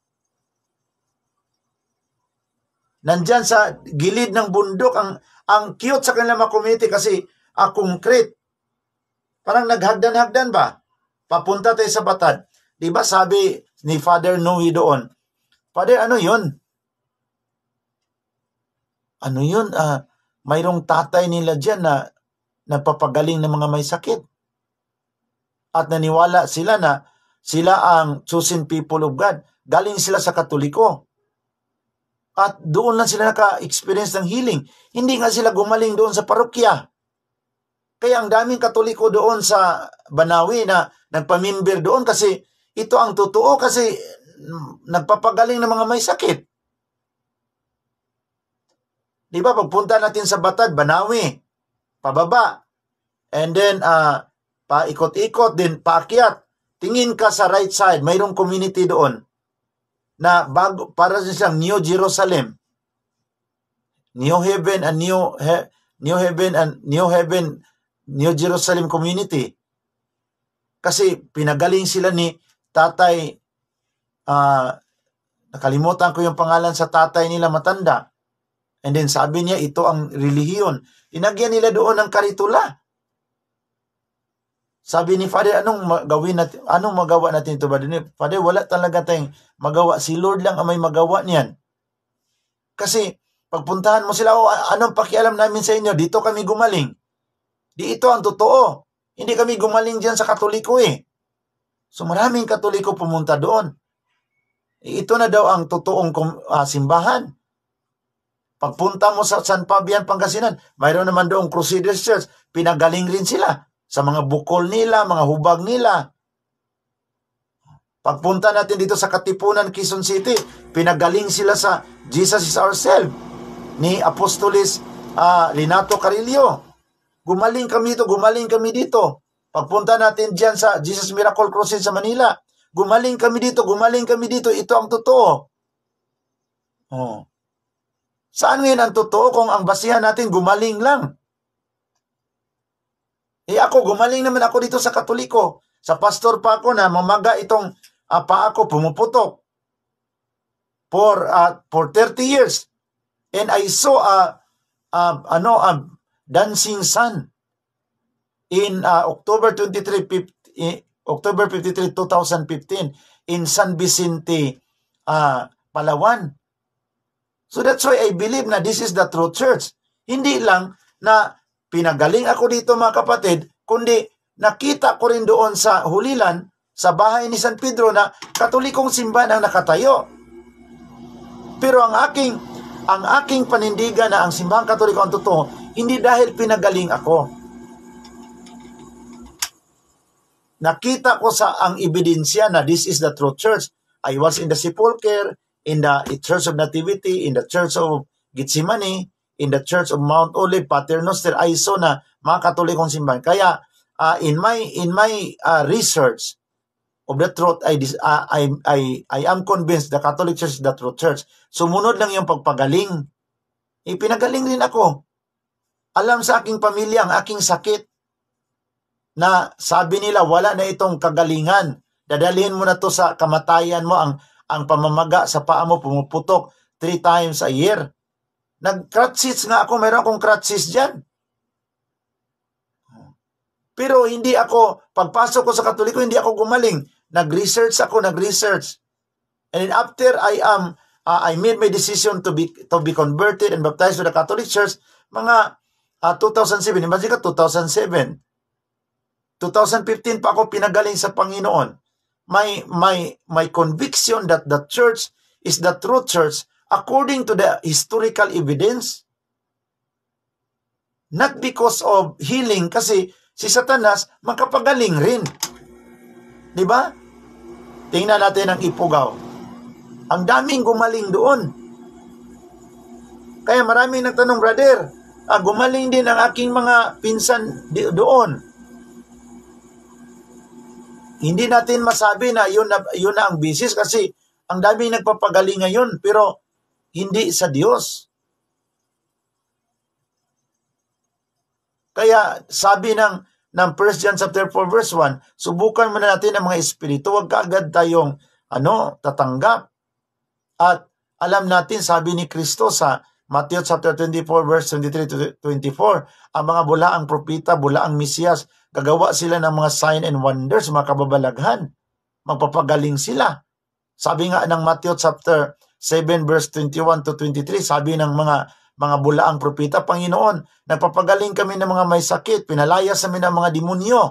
Nandyan sa gilid ng bundok, ang cute sa kanilang mga community kasi concrete. Parang naghagdan-hagdan ba? Papunta tayo sa Batad. Di ba sabi ni Father Noe doon, Father, ano yun? Mayroong tatay nila dyan na nagpapagaling ng mga may sakit. At naniwala sila na sila ang chosen people of God. Galing sila sa Katoliko. At doon lang sila naka-experience ng healing. Hindi nga sila gumaling doon sa parokya. Kaya ang daming Katoliko doon sa Banawi na nagpamimber doon kasi ito ang totoo kasi nagpapagaling ng mga may sakit. Di ba? Pagpunta natin sa Batad, Banawi, pababa. And then, paikot-ikot din, paakyat. Tingin ka sa right side, mayroong community doon na bago, para siyang New Jerusalem. New Heaven and New Jerusalem community. Kasi pinagaling sila ni tatay, nakalimutan ko yung pangalan sa tatay nila matanda. And then sabi niya, ito ang relihiyon. Inagyan nila doon ng karitula. Sabi ni Father, anong magawa natin ito ba? Father, wala talaga tayong magawa. Si Lord lang ang may magawa niyan. Kasi, pagpuntahan mo sila, anong pakialam namin sa inyo? Dito kami gumaling. Di ito ang totoo. Hindi kami gumaling diyan sa Katoliko eh. So maraming Katoliko pumunta doon. Ito na daw ang totoong simbahan. Pagpunta mo sa San Fabian, Pangasinan, mayroon naman doong Crusaders Church. Pinagaling rin sila sa mga bukol nila, mga hubag nila. Pagpunta natin dito sa Katipunan, Quezon City, pinagaling sila sa Jesus is Ourselves ni Apostolis Linato Carillo. Gumaling kami dito. Pagpunta natin dyan sa Jesus Miracle Crusade sa Manila, gumaling kami dito. Ito ang totoo. Saan ngayon ang totoo kung ang basihan natin gumaling lang? Ako, gumaling naman ako dito sa Katoliko. Sa pastor pa ako na mamaga itong paa ko pumuputok for 30 years. And I saw a dancing sun in October 53, 2015 in San Vicente, Palawan. So that's why I believe na this is the true church. Hindi lang na pinagaling ako dito mga kapatid, kundi nakita ko rin doon sa Hulilan, sa bahay ni San Pedro na Katolikong simbahan ang nakatayo. Pero ang aking panindigan na ang simbahang Katoliko ang totoo, hindi dahil pinagaling ako. Nakita ko sa ang ebidensya na this is the true church. I was in the sepulchre, in the Church of Nativity, in the Church of Gethsemane, in the Church of Mount Olive, Paternoster, I saw na mga Katolikong simbahan. Kaya in my research of the truth, I am convinced the Catholic Church is the true church. Sumunod lang yung pagpagaling. Ipinagaling rin ako. Alam sa aking pamilya ang aking sakit na sabi nila wala na itong kagalingan. Dadalhin mo na to sa kamatayan mo. Ang pamamaga sa paa mo pumuputok 3 times a year. Nag-crutches nga ako. Meron akong crutches dyan. Pero hindi ako, pagpasok ko sa Katoliko, hindi ako gumaling. Nag-research. And then after I made my decision to be converted and baptized to the Catholic Church, mga 2007. Imagine ka, 2007. 2015 pa ako pinagaling sa Panginoon. My conviction that the church is the true church according to the historical evidence. Not because of healing, kasi si Satanas makapagaling rin. Di ba? Tingnan natin ang Ipugaw. Ang daming gumaling doon. Kaya maraming nagtanong, brother, gumaling din ang aking mga pinsan doon. Hindi natin masabi na yun na ang basis kasi ang daming nagpapagaling ngayon pero hindi sa Diyos. Kaya sabi ng 1 John chapter 4 verse 1, subukan muna natin ang mga espiritu, huwag kaagad tayong tatanggap. At alam natin, sabi ni Kristo sa Matthew chapter 24 verse 23 to 24, ang mga bulaang propita, bulaang Mesiyas, gagawa sila ng mga sign and wonders, mga kababalaghan. Magpapagaling sila. Sabi nga ng Matthew chapter 7 verse 21 to 23, sabi ng mga bulaang propita, Panginoon, nagpapagaling kami ng mga may sakit, pinalayas kami ng mga demonyo.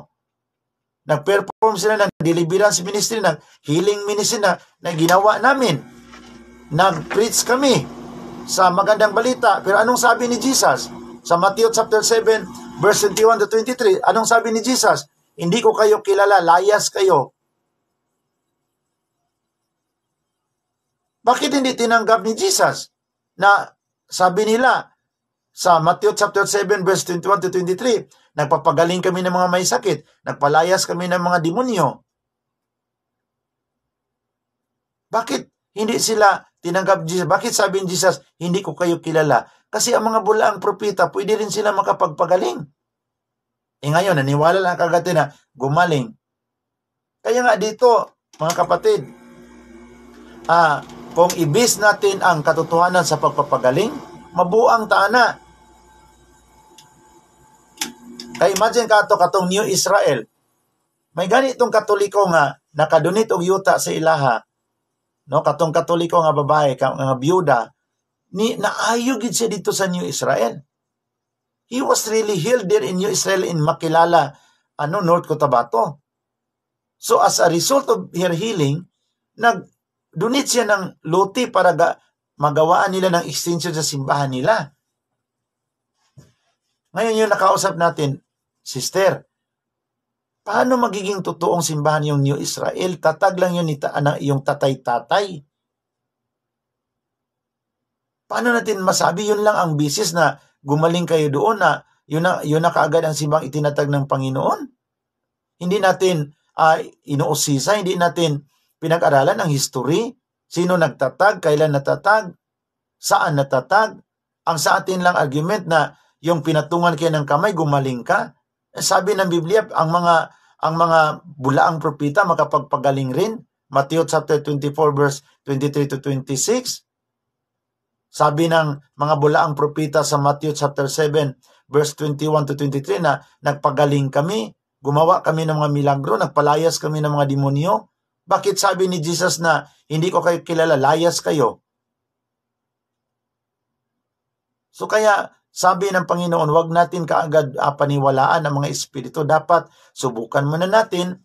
Nag-perform sila ng deliverance ministry, ng healing ministry na ginawa namin. Nag-preach kami sa magandang balita. Pero anong sabi ni Jesus? Sa Matthew chapter 7, verse 21 to 23, anong sabi ni Jesus? Hindi ko kayo kilala, layas kayo. Bakit hindi tinanggap ni Jesus? Na sabi nila sa Matthew chapter 7, verse 21 to 23, nagpapagaling kami ng mga may sakit, nagpalayas kami ng mga demonyo. Bakit hindi sila tinanggap Jesus? Bakit sabi ni Jesus, hindi ko kayo kilala? Kasi ang mga bulaang propita, pwede rin sila makapagpagaling. Ngayon, naniwala lang kagad na gumaling. Kaya nga dito, mga kapatid, kung ibis natin ang katotohanan sa pagpapagaling, mabuang tana. Kaya imagine katong New Israel, may ganitong Katoliko nga nakadunit og yuta sa ilaha, no, katong Katoliko nga babae, nga byuda, naayo gid siya dito sa New Israel. He was really healed there in New Israel in Makilala, North Cotabato. So as a result of her healing, nagdunit siya ng lote para magawaan nila ng extension sa simbahan nila. Ngayon yung nakausap natin, sister, paano magiging totoong simbahan yung New Israel? Tatag lang yun yung tatay-tatay. Paano natin masabi yun lang ang basis na gumaling kayo doon na yun na kaagad ang simbang itinatag ng Panginoon? Hindi natin inuusisa, hindi natin pinag-aralan ang history, sino nagtatag, kailan natatag, saan natatag. Ang sa atin lang argument na yung pinatungan kayo ng kamay, gumaling ka. Sabi ng Biblia, ang mga bulaang propita makapagpagaling rin. Matthew chapter 24 verse 23 to 26. Sabi ng mga bulaang propita sa Matthew chapter 7 verse 21 to 23 na nagpagaling kami, gumawa kami ng mga milagro, nagpalayas kami ng mga demonyo. Bakit sabi ni Jesus na hindi ko kayo kilala, layas kayo? So kaya sabi ng Panginoon, wag natin kaagad paniwalaan ang mga espiritu. Dapat subukan muna natin,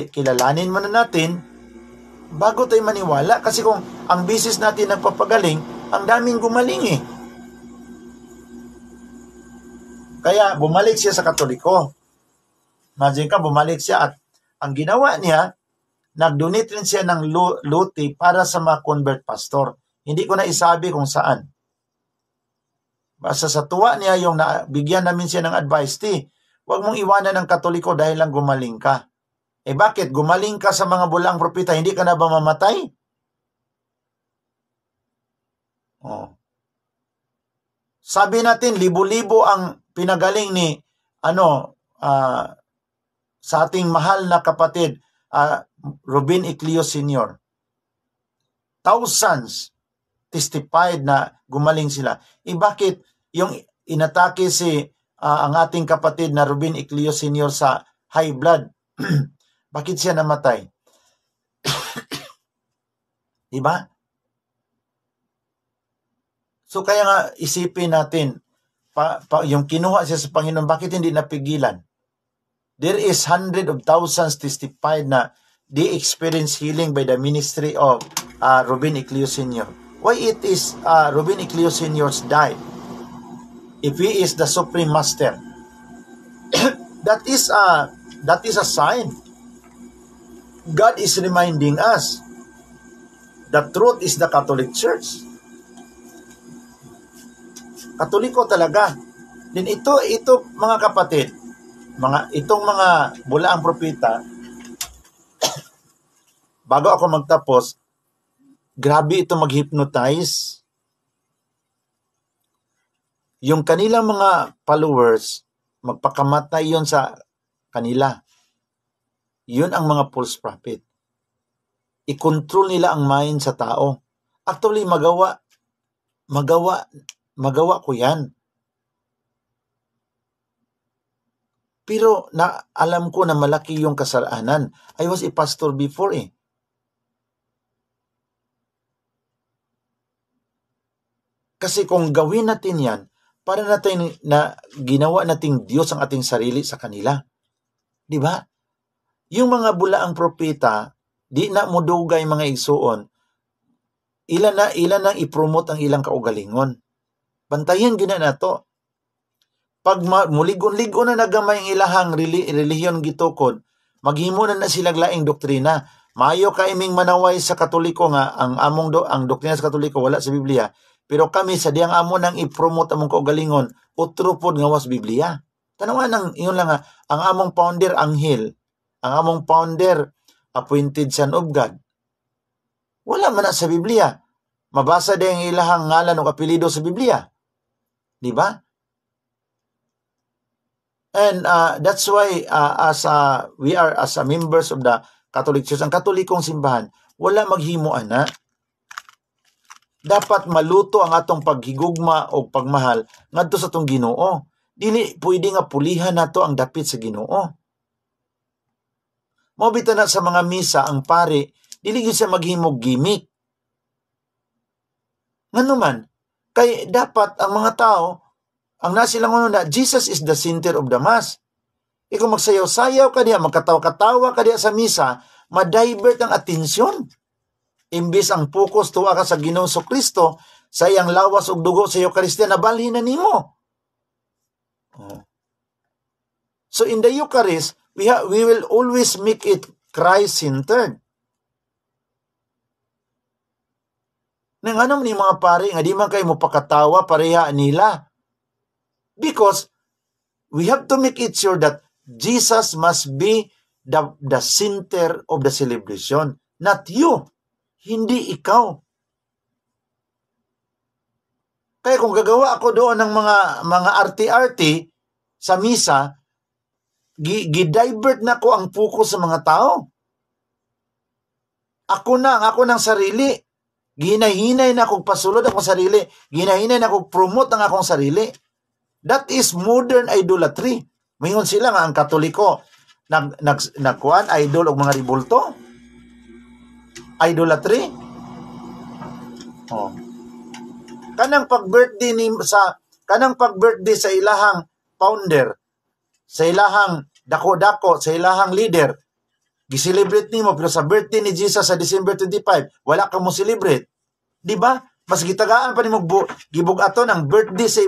kilalanin muna natin bago tayo maniwala. Kasi kung ang basis natin nagpapagaling, ang daming gumaling eh. Kaya bumalik siya sa Katoliko. Imagine ka, bumalik siya at ang ginawa niya, nag-donate rin siya ng luti para sa mga convert pastor. Hindi ko na isabi kung saan. Basta sa tuwa niya yung bigyan namin siya ng advice, huwag mong iwanan ng Katoliko dahil lang gumaling ka. Bakit? Gumaling ka sa mga bulaang propeta, hindi ka na ba mamatay? Sabi natin, libo-libo ang pinagaling ni sa ating mahal na kapatid, Ruben Iclio Sr. Thousands testified na gumaling sila. Bakit yung inatake ang ating kapatid na Ruben Iclio Sr. sa high blood? Bakit siya namatay? Diba? So kaya nga isipin natin, yung kinuha siya sa Panginoon, bakit hindi napigilan? There is hundreds of thousands testified na they experience healing by the ministry of Ruben Iclio Sr. Why it is Ruben Iclio Sr. died? If he is the Supreme Master, that is a sign. God is reminding us the truth is the Catholic Church. Katoliko talaga. Din ito mga kapatid, itong mga bulaang propeta, bago ako magtapos, grabe ito mag-hypnotize. Yung kanilang mga followers, magpakamatay yon sa kanila. Yun ang mga false prophet. I-control nila ang mind sa tao. Actually, magawa ko yan. Pero alam ko na malaki yung kasalanan. I was a pastor before Kasi kung gawin natin yan, para natin na ginawa nating Diyos ang ating sarili sa kanila. Di ba? Yung mga bulaang propeta, di na mudugay mga igsuon, ilan na i-promote ang ilang kaugalingon. Bantayan gina na to. Pag muligon-ligon na nagamay ang ilahang relihiyon gitukod, maghimo na sila laing doktrina. Maayo ka iming manaway sa Katoliko nga ang doktrina sa Katoliko wala sa Biblia, pero kami sa diyang amo nang i-promote among kaugalingon, utro pod nga was Biblia. Tanawan nang iyon lang ang among founder Anghel, ang among founder appointed son of God. Wala man na sa Biblia. Mabasa din ang ilahang ngalan o apelido sa Biblia. Di ba? And that's why we are as members of the Catholic Church, ang Katolikong simbahan, wala maghimuan na. Dapat maluto ang atong paghigugma o pagmahal ngadto sa atong Ginoo. Dili pwede nga pulihan nato ang dapit sa Ginoo. Mobita na sa mga misa ang pare, dili gyud siya maghimog gimmick. Ngano man, kay dapat ang mga tao ang nasilang na Jesus is the center of the Mass. Kung magsayaw-sayaw ka diya, magkatawa-katawa ka diya sa misa, ma-divert ang atensyon. Imbis ang focus tuwa ka sa Ginoong Kristo, sa iyang lawas ug dugo sa Eucharistia, nabalhin na nimo. So in the Eucharist, we will always make it Christ-centered. Nang anong ni mga pare, nga di man kayo mo pakatawa, pareha nila. Because we have to make it sure that Jesus must be the center of the celebration, not you. Hindi ikaw. Kaya kung gagawa ako doon ng mga arti-arti sa misa, gi-divert na ko ang focus sa mga tao. Ako ng sarili. Ginahinay na akong pasulod akong sarili. Ginahinay na akong promote ang akong sarili. That is modern idolatry. Mayroon sila nga ang Katoliko nagkuan idol og mga ribulto. Idolatry. Kanang pag-birthday sa ilahang founder, sa ilahang dako-dako, sa ilahang leader, gi-celebrate nimo, pero sa birthday ni Jesus sa December 25, wala ka mo celebrate. Di ba? Mas gitagaan pa nimo gibugaton ang birthday sa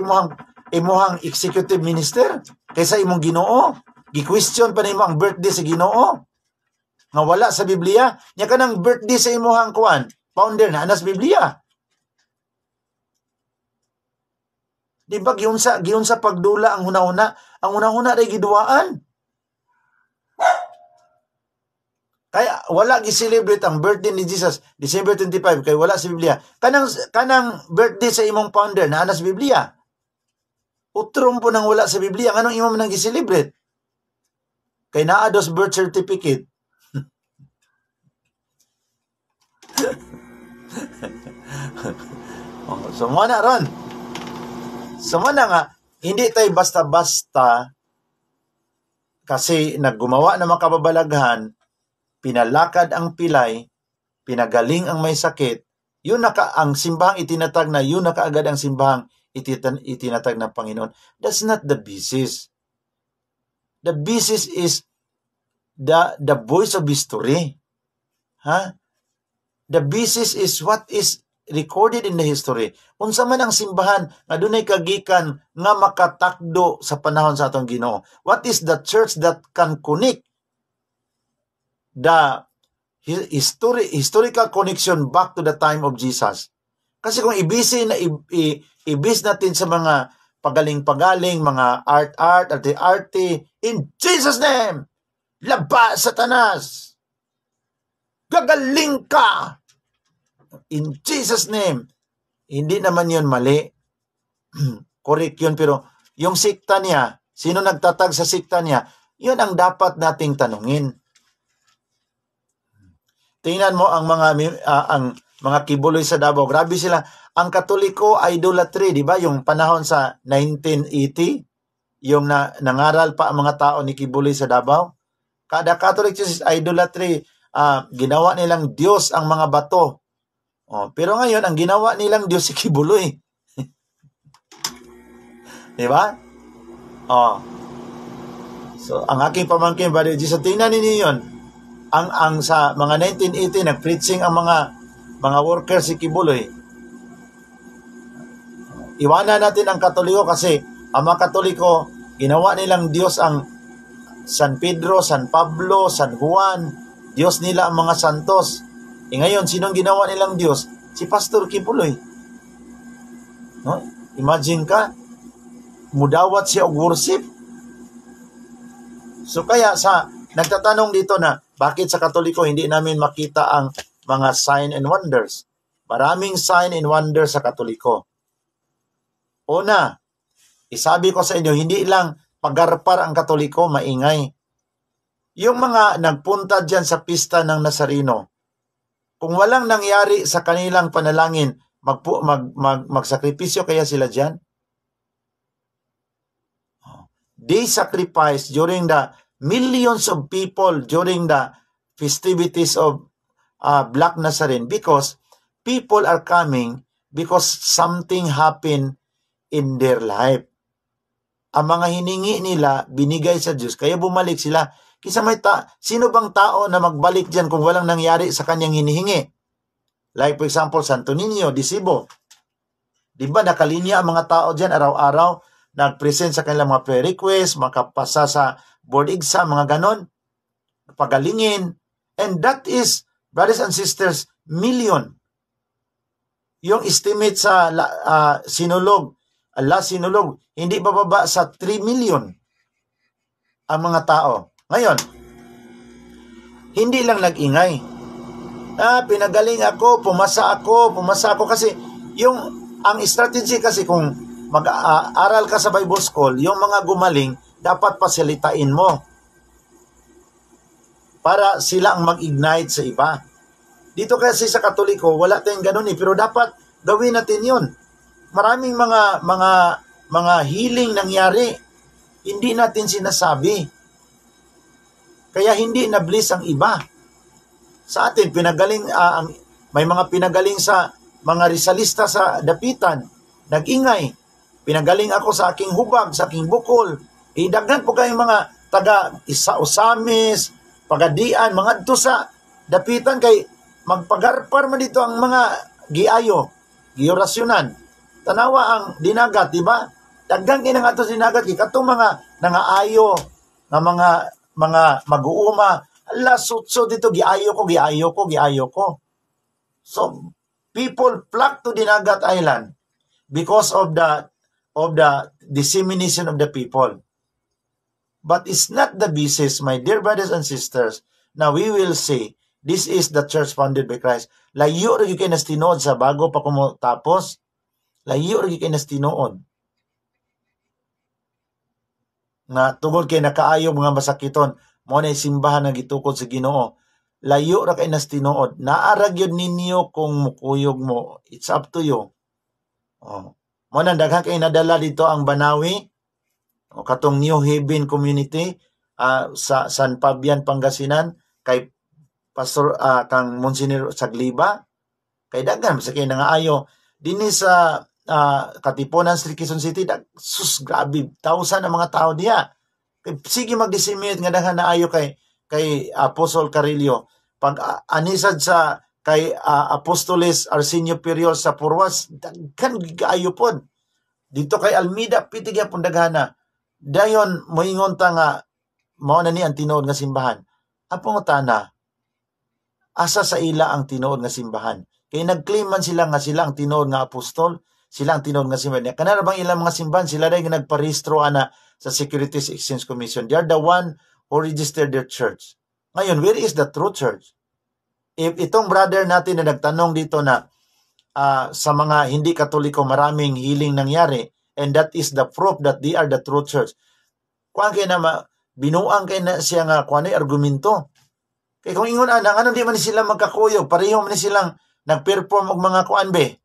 imuhang executive minister kaysa imong Ginoo. Gi-question pa nimo ang birthday sa Ginoo. nga wala sa Biblia, nya kanang birthday sa imuhang kuan, founder na anas Biblia. Di ba giun sa pagdula ang hunahuna ray giduaan. Kaya wala gi-celebrate ang birthday ni Jesus December 25 kay wala sa Biblia. Kanang birthday sa imong founder na anas Biblia. Utrom po nang wala sa Biblia, anong imo man gi-celebrate? Kay naa dos birth certificate. So mo na ron. So mo na nga, hindi tayo basta-basta kasi naggumawa ng mga kababalaghan, pinalakad ang pilay, pinagaling ang may sakit, yun ang simbahang itinatag na yun na kaagad ang simbahang itinatag ng Panginoon. That's not the basis. The basis is the voice of history. The basis is what is recorded in the history. Unsa man ang simbahan nga dunay kagikan nga makatakdo sa panahon sa atong Ginoo. What is the church that can connect the historical connection back to the time of Jesus? Kasi kung ibis natin sa mga pagaling-pagaling, mga art, arte, in Jesus' name, labas Satanas! Gagaling ka! In Jesus' name. Hindi naman yun mali. Correct yun, pero yung sikta niya, sino nagtatag sa sikta niya, yun ang dapat nating tanungin. Tingnan mo ang mga kibuloy sa Davao. Grabe sila. Ang Katoliko, idolatry, di ba? Yung panahon sa 1980, yung nangaral pa ang mga tao ni Kibuloy sa Davao. Kada Catholic Church is idolatry. Ginawa nilang Diyos ang mga bato. Pero ngayon, ang ginawa nilang Diyos si Kibuloy. Di ba? So, ang aking pamangkin, Brother Jesus, tingnan ninyo yun. Ang sa mga 1980, nag-preaching ang mga workers si Kibuloy. Iwanan natin ang Katoliko kasi ang mga Katoliko, ginawa nilang Diyos ang San Pedro, San Pablo, San Juan, Diyos nila ang mga santos. Ngayon, sinong ginawa nilang Diyos? Si Pastor Kibuloy. No? Imagine ka, mudawat siya og worship. So kaya nagtatanong dito na, bakit sa Katoliko hindi namin makita ang mga sign and wonders? Maraming sign and wonders sa Katoliko. Una, isabi ko sa inyo, hindi lang pagarpar ang Katoliko, maingay. Yung mga nagpunta dyan sa pista ng Nazareno, kung walang nangyari sa kanilang panalangin, magsakripisyo kaya sila dyan? They sacrifice during the millions of people during the festivities of Black Nazarene because people are coming because something happened in their life. Ang mga hiningi nila, binigay sa Diyos, kaya bumalik sila. Kisa sino bang tao na magbalik dyan kung walang nangyari sa kanyang hinihingi? Like for example, Santo Niño, di Cebu. Diba nakalinya ang mga tao dyan araw-araw, nag-present sa kanilang mga prayer request, makapasa sa board exam, mga ganon, pagalingin. And that is, brothers and sisters, million. Yung estimate sa sinulog, hindi bababa sa 3 million ang mga tao. Ngayon, hindi lang nag-ingay. Pinagaling ako, pumasa ako kasi ang strategy kasi kung mag-aaral ka sa Bible School, yung mga gumaling, dapat pasalitain mo para sila ang mag-ignite sa iba. Dito kasi sa Katoliko, wala tayong ganun pero dapat gawin natin yun. Maraming mga healing nangyari, hindi natin sinasabi. Kaya hindi na-bless ang iba. Sa atin, may mga pinagaling sa mga Rizalista sa Dapitan, nag-ingay. Pinagaling ako sa aking hubag, sa aking bukol. Daghan po kayong mga Usamis, Pagadian, mga dito sa Dapitan, kay magpagarpar man dito ang mga giorasyonan. Tanawa ang dinagat, di ba? Daghan kinang ato dinagat, katong mga nangaayo, nga mga mag-uuma, lasutso dito, giayo ko. So, people flock to Dinagat Island because of the dissemination of the people. But it's not the basis, my dear brothers and sisters. Now we will say, this is the church founded by Christ. Layo rin kayo nas tinuod sa bago pa kumutapos. Layo rin kayo nas tinuod. Nga tungod kay nakaayo mga masakiton, mo na simbahan na gitukod sa Ginoo. Layo ra kay nas tinuod. Naarag yun ninyo kung mukuyog mo. It's up to you. Oh. Mo na daghan kay nadala dito ang Banawi, o katong New Haven Community sa San Fabian, Pangasinan, kay Pastor kang Monsignor Sagliba, kay daghan sa kay nangaayo dinhi sa Katipunan, Quezon City. Sus, grabe, 1,000 ang mga tao diha. Kay sige mag-disseminate nga daghan naayo kay Apostol Carillo. Pag anisad sa kay Apostoles Arsenio Periol sa Purwas, daghan gaayo pod. Dito kay Almeida piti gyapon daghana. Dayon moingon ta nga mao na ni ang tinuod nga simbahan. Apong utana, asa sa ila ang tinuod nga simbahan? Kay nagclaim man sila nga sila ang tinuod nga apostol, sila ang tinuod nga simbahan. Kana bang ilang mga simbahan sila ray nga nagparehistro ana sa Securities Exchange Commission. They are the one who registered their church. Ngayon, where is the true church? If itong brother natin na nagtanong dito na sa mga hindi Katoliko maraming healing nangyari, and that is the proof that they are the true church. Kuan kay na binuang kay na siya nga kuan ay argumento. Kay kung ingon ana ano di man sila magkakuyog, pareho man silang nagperform og mga kuan be,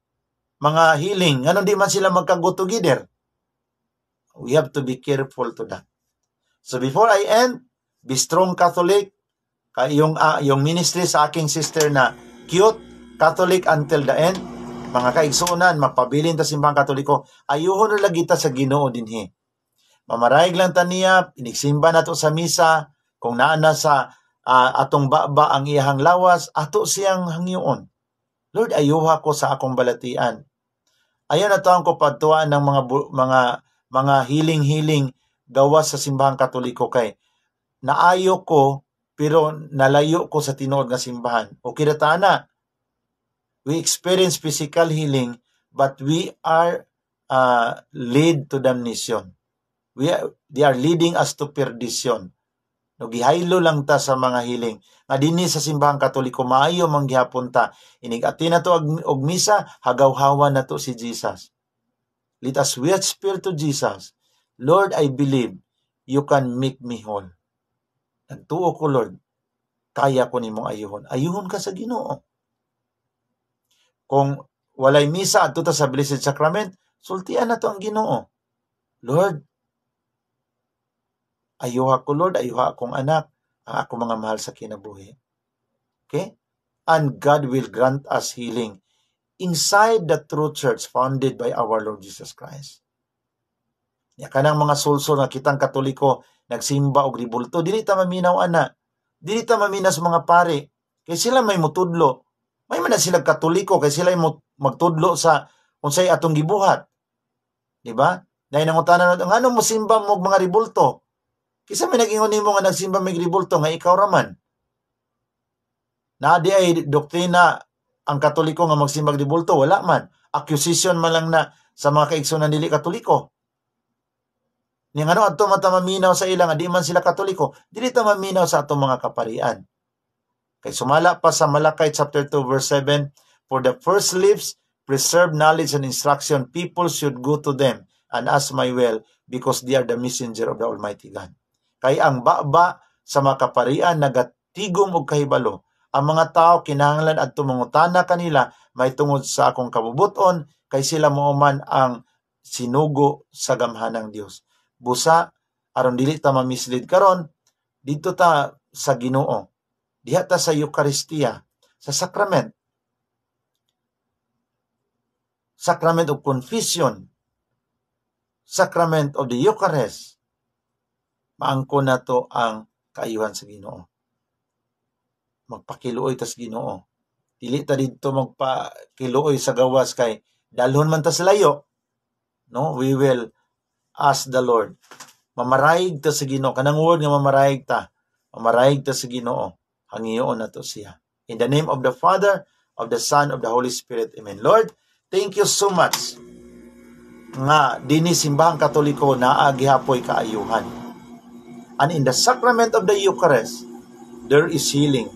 mga healing, ano di man sila magka-go together. We have to be careful to that. So before I end, be strong Catholic. Kay yung ministry sa aking sister na cute Catholic until the end. Mga kaigsuonan, mapabilin ta simbang Katoliko, ayuhon na lagi ta sa Ginoo dinhi. Mamarayag lang ta niya, inigsimba nato sa misa, kung naana sa atong baba ang iyahang lawas, ato siyang hangyoon. Lord, ayuha ko sa akong balatian. Ayaw na taong ko patuan ng mga hiling-hiling gawas sa simbahang Katoliko kay naayo ko pero nalayo ko sa tinuod nga simbahan. O kiratana, we experience physical healing, but we are led to damnation. They are leading us to perdition. Gihaylo lang ta sa mga healing. Nga dinhi sa simbahang Katoliko, maayo manggihapon ta. Inigati na to og misa, hagawhawan na to si Jesus. Let us whisper to Jesus, Lord, I believe you can make me whole. Nagtuo ko, Lord, kaya ko nimong ayuhon. Ayuhon ka sa Ginoo. Kung walay misa adto ta sa Blessed Sacrament, sultian na to ang Ginoo. Lord, ayuha ko, Lord, ayuha akong anak, ang akong mga mahal sa kinabuhi. Okay? And God will grant us healing inside the true church founded by our Lord Jesus Christ. Kanang mga sulsol nga kitang Katoliko, nagsimba og ribulto, dili ta maminaw ana. Dili ta maminaw sa mga pare. Kay sila may mutudlo. May man na sila Katoliko kay sila magtudlo sa unsay atong gibuhat. Di ba? Dahil nangutana nato, ngano mo simba mo mga ribulto? Kisa may nag-ingon nimo nga nagsimba mig ribulto nga ikaw raman. Na di ay doktrina ang Katoliko nga magsimba ribulto, wala man. Accusation man lang na sa mga kaigsunan dili Katoliko. Ni ngano adto mata maminaw sa ilang di man sila Katoliko, dili ta maminaw sa atong mga kaparian. Kay sumala pa sa Malakay chapter 2 verse 7, for the first lips preserve knowledge and instruction, people should go to them and ask my will because they are the messenger of the Almighty God. Kay ang baba sa mga kaparian nagatigom og kahibalo, ang mga tao kinahanglan adto mangutana kanila may tungod sa akong kabubuton kay sila moman ang sinugo sa gamhanang Dios. Busa aron dili ta mamislead karon dito ta sa Ginoo. Diha ta sa Eucharistia, sa sacrament. Sacrament of confession. Sacrament of the Eucharist. Maangko na to ang kaayuhan sa Ginoo. Magpakiluoy ta sa Ginoo. Dili ta dito magpakiluoy sa gawas kay dalhon man ta sa layo. No, we will ask the Lord. Mamarayig ta sa Ginoo. Kanang word nga mamarayig ta. Mamarayig ta sa Ginoo. Hangiyoon na to siya. In the name of the Father, of the Son, of the Holy Spirit. Amen. Lord, thank you so much nga dini simbahang Katoliko naa gihapoy kaayuhan. And in the sacrament of the Eucharist, there is healing.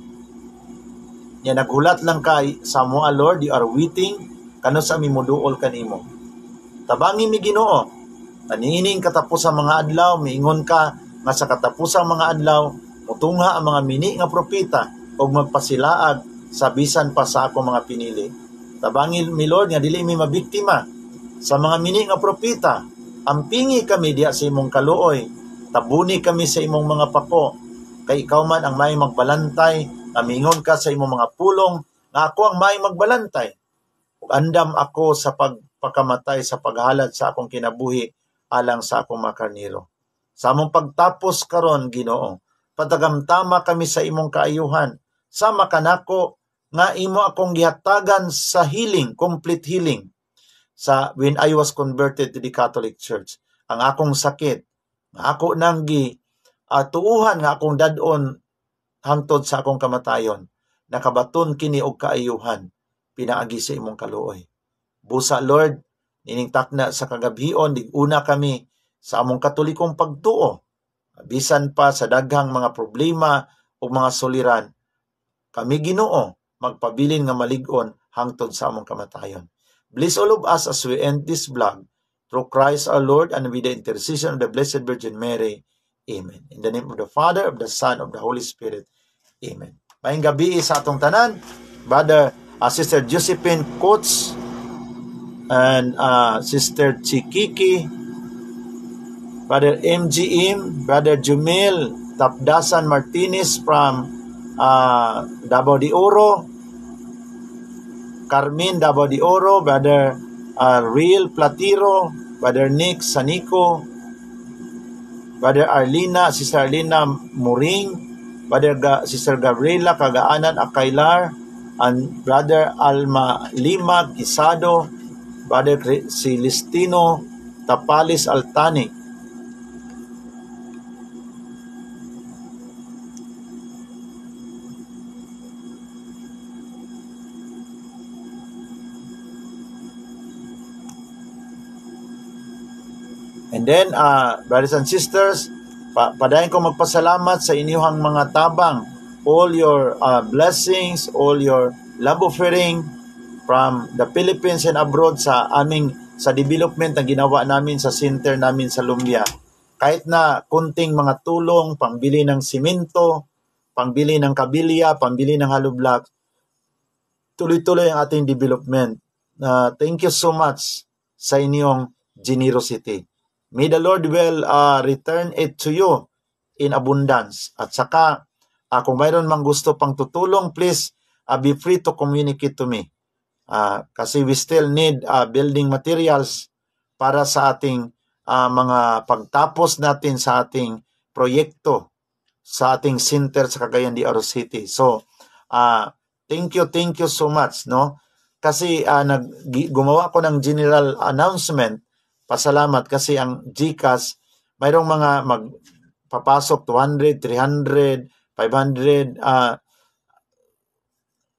Yan naghulat lang kay sa moa, Lord, you are waiting kano sa mimuduol kanimo. Tabangi mi Ginoo, aniining katapos ang mga adlaw, miingon ka nga sa katapusang mga adlaw, mutunga ang mga mini nga propeta o magpasilaag sa bisan pa sa akong mga pinili. Tabangi mi Lord nga dili mi mabiktima sa mga mini nga propeta. Ampingi kami diya sa imong kaluoy, tabuni kami sa imong mga pako, kay ikaw man ang may magbalantay, amingon ka sa imong mga pulong, nga ako ang may magbalantay. Ug andam ako sa pagpakamatay sa paghalad sa akong kinabuhi alang sa akong mga karniro. Sa among pagtapos karon, Ginoo, patagamtama kami sa imong kaayuhan. Sama kanako nga imo akong gihatagan sa healing, complete healing. Sa when I was converted to the Catholic Church, ang akong sakit, nga ako nang tuuhan nga akong dadon hangtod sa akong kamatayon, nakabaton kini og kaayuhan, pinaagi sa imong kaluoy. Busa Lord, nining takna sa kagabhion, diguna kami sa among Katolikong pagtuo. Bisan pa sa daghang mga problema o mga soliran, kami Ginoo, magpabilin nga malig-on hangtod sa among kamatayon. Bless all of us as we end this vlog, through Christ our Lord, and with the intercession of the Blessed Virgin Mary. Amen. In the name of the Father, of the Son, of the Holy Spirit. Amen. Maayong gabi sa atong tanan, Brother, Sister Josephine Coates, and Sister Chikiki, Brother MGM, Brother Jumil Tapdasan Martinez from Davao de Oro, Carmen Davao de Oro, Brother Real Platiro, Brother Nick Sanico, Brother Arlina, Sister Arlina Muring, Sister Gabriela Kagaanan Akailar, and Brother Alma Lima Quisado, Brother Celestino Tapalis Altani. And then, brothers and sisters, padayon ko magpasalamat sa inyong mga tabang, all your blessings, all your love offering from the Philippines and abroad sa development na ginawa namin sa center namin sa Lumbia. Kahit na kunting mga tulong, pangbili ng simento, pangbili ng kabilya, pangbili ng hollow block, tuloy-tuloy ang ating development. Thank you so much sa inyong generosity. May the Lord will return it to you in abundance. At saka, kung mayroon mang gusto pang tutulong, please be free to communicate to me. Kasi we still need building materials para sa ating mga pagtapos natin sa ating proyekto sa ating center sa Cagayan de Oro City. So, thank you so much, no? Kasi gumawa ko ng general announcement. Pasalamat kasi ang GCash, mayroong mga magpapasok 200, 300, 500.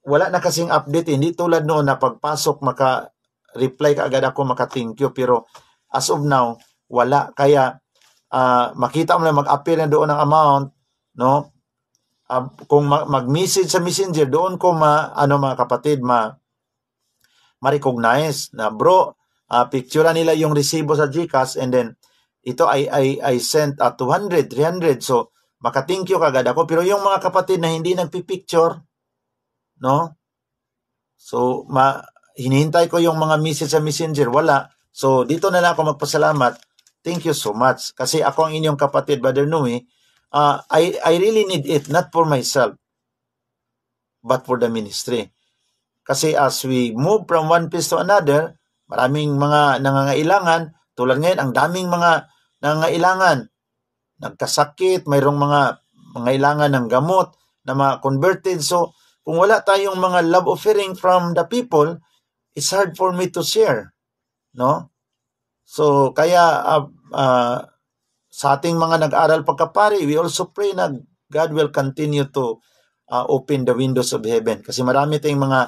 Wala na kasing update. Hindi tulad noon na pagpasok maka-reply ka agad ako, maka-thank you. Pero as of now, wala. Kaya makita mo na mag-appear na doon ang amount, no? Kung mag-message sa Messenger, doon ko mga kapatid, ma-recognize na bro, picture nila yung resibo sa GCash, and then ito I sent 200, 300, so maka-thank you kagad ako. Pero yung mga kapatid na hindi nagpipicture, no? So hinihintay ko yung mga message sa Messenger, wala. So dito na lang ako magpasalamat. Thank you so much. Kasi ako ang inyong kapatid, Brother Nui, I really need it, not for myself, but for the ministry. Kasi as we move from one place to another, maraming mga nangangailangan. Tulad ngayon, ang daming mga nangangailangan. Nagkasakit, mayroong mga nangangailangan ng gamot na mga converted. So, kung wala tayong mga love offering from the people, it's hard for me to share. No? So, kaya sa ating mga nag-aral pagkapari, we also pray na God will continue to open the windows of heaven. Kasi marami tayong mga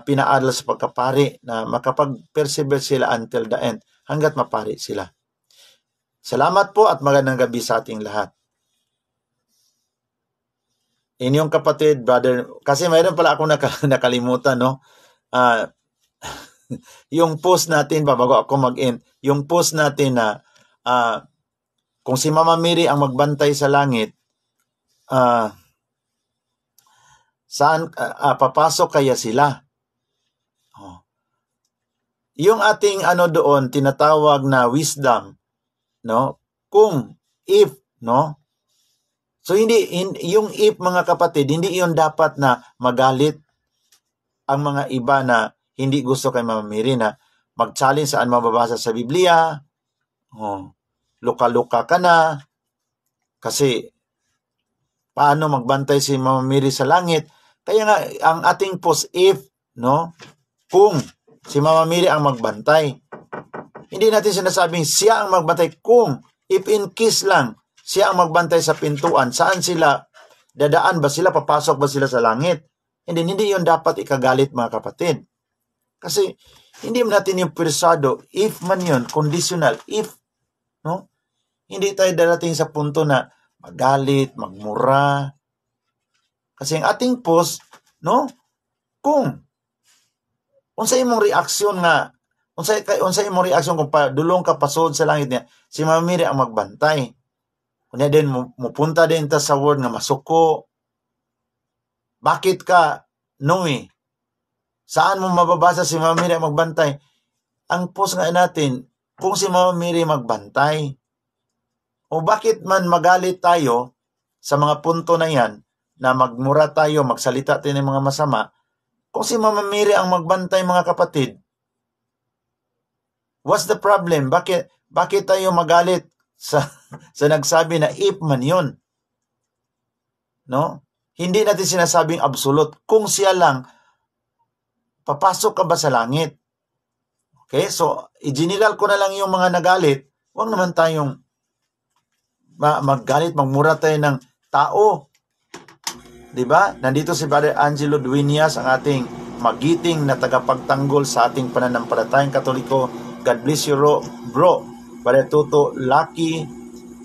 pinaaral sa pagkapari na makapag-persevere sila until the end, hanggat mapari sila. Salamat po at magandang gabi sa ating lahat. Inyong kapatid, brother, kasi mayroon pala ako nakalimutan, no? Yung post natin, bago ako mag-end, yung post natin na kung si Mama Mary ang magbantay sa langit, saan papasok kaya sila? Yung ating doon tinatawag na wisdom, no? Kung, if, no? So hindi yung if, mga kapatid, hindi iyon dapat na magalit ang mga iba na hindi gusto kay Mama Mary na mag-challenge saan mababasa sa Biblia. Luka-luka ka na kasi paano magbantay si Mama Mary sa langit. Kaya nga ang ating post, if, no? Kung si Mama Mary ang magbantay. Hindi natin sinasabing siya ang magbantay. Kung, if in case lang, siya ang magbantay sa pintuan, saan sila dadaan ba sila? Papasok ba sila sa langit? Hindi yun dapat ikagalit, mga kapatid. Kasi hindi natin yung persado, if man yun, conditional, if, no? Hindi tayo darating sa punto na magalit, magmura. Kasi ang ating post, no? Kung unsay imong reaksyon nga, unsay imong reaksyon kung dulong ka pasod sa langit niya, si Mama Mary ang magbantay. Kunya din mupunta din ta sa word nga masuko. Bakit ka Noe? Saan mo mababasa si Mama Mary ang magbantay? Ang post nga natin, kung si Mama Mary magbantay. O bakit man magalit tayo sa mga punto na yan, na magmura tayo, magsalita tayo ng mga masama, kung si Mama Mary ang magbantay, mga kapatid, what's the problem? Bakit tayo magalit sa nagsabi na if man yun? No? Hindi natin sinasabing absolute. Kung siya lang, papasok ka ba sa langit? Okay? So, i-general ko na lang yung mga nagalit. Huwag naman tayong maggalit, magmura tayo ng tao. Diba? Nandito si Brother Angelo Dueñas, ang ating magiting na tagapagtanggol sa ating pananampalatayang Katoliko. God bless you, bro. Brother Toto, Lucky,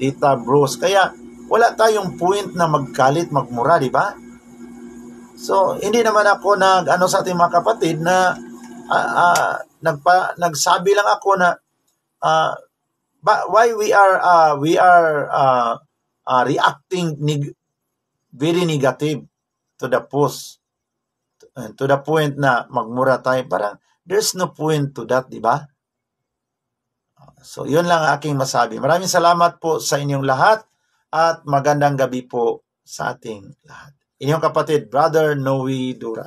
Tita Bros. Kaya wala tayong point na maggalit, magmura, diba? So, hindi naman ako sa ating mga kapatid na nagsabi lang ako na why we are reacting very negative to the post, to the point na magmura tayo. Parang there's no point to that, di ba? So, yun lang aking masabi. Maraming salamat po sa inyong lahat at magandang gabi po sa ating lahat. Inyong kapatid, Brother Noe Dura.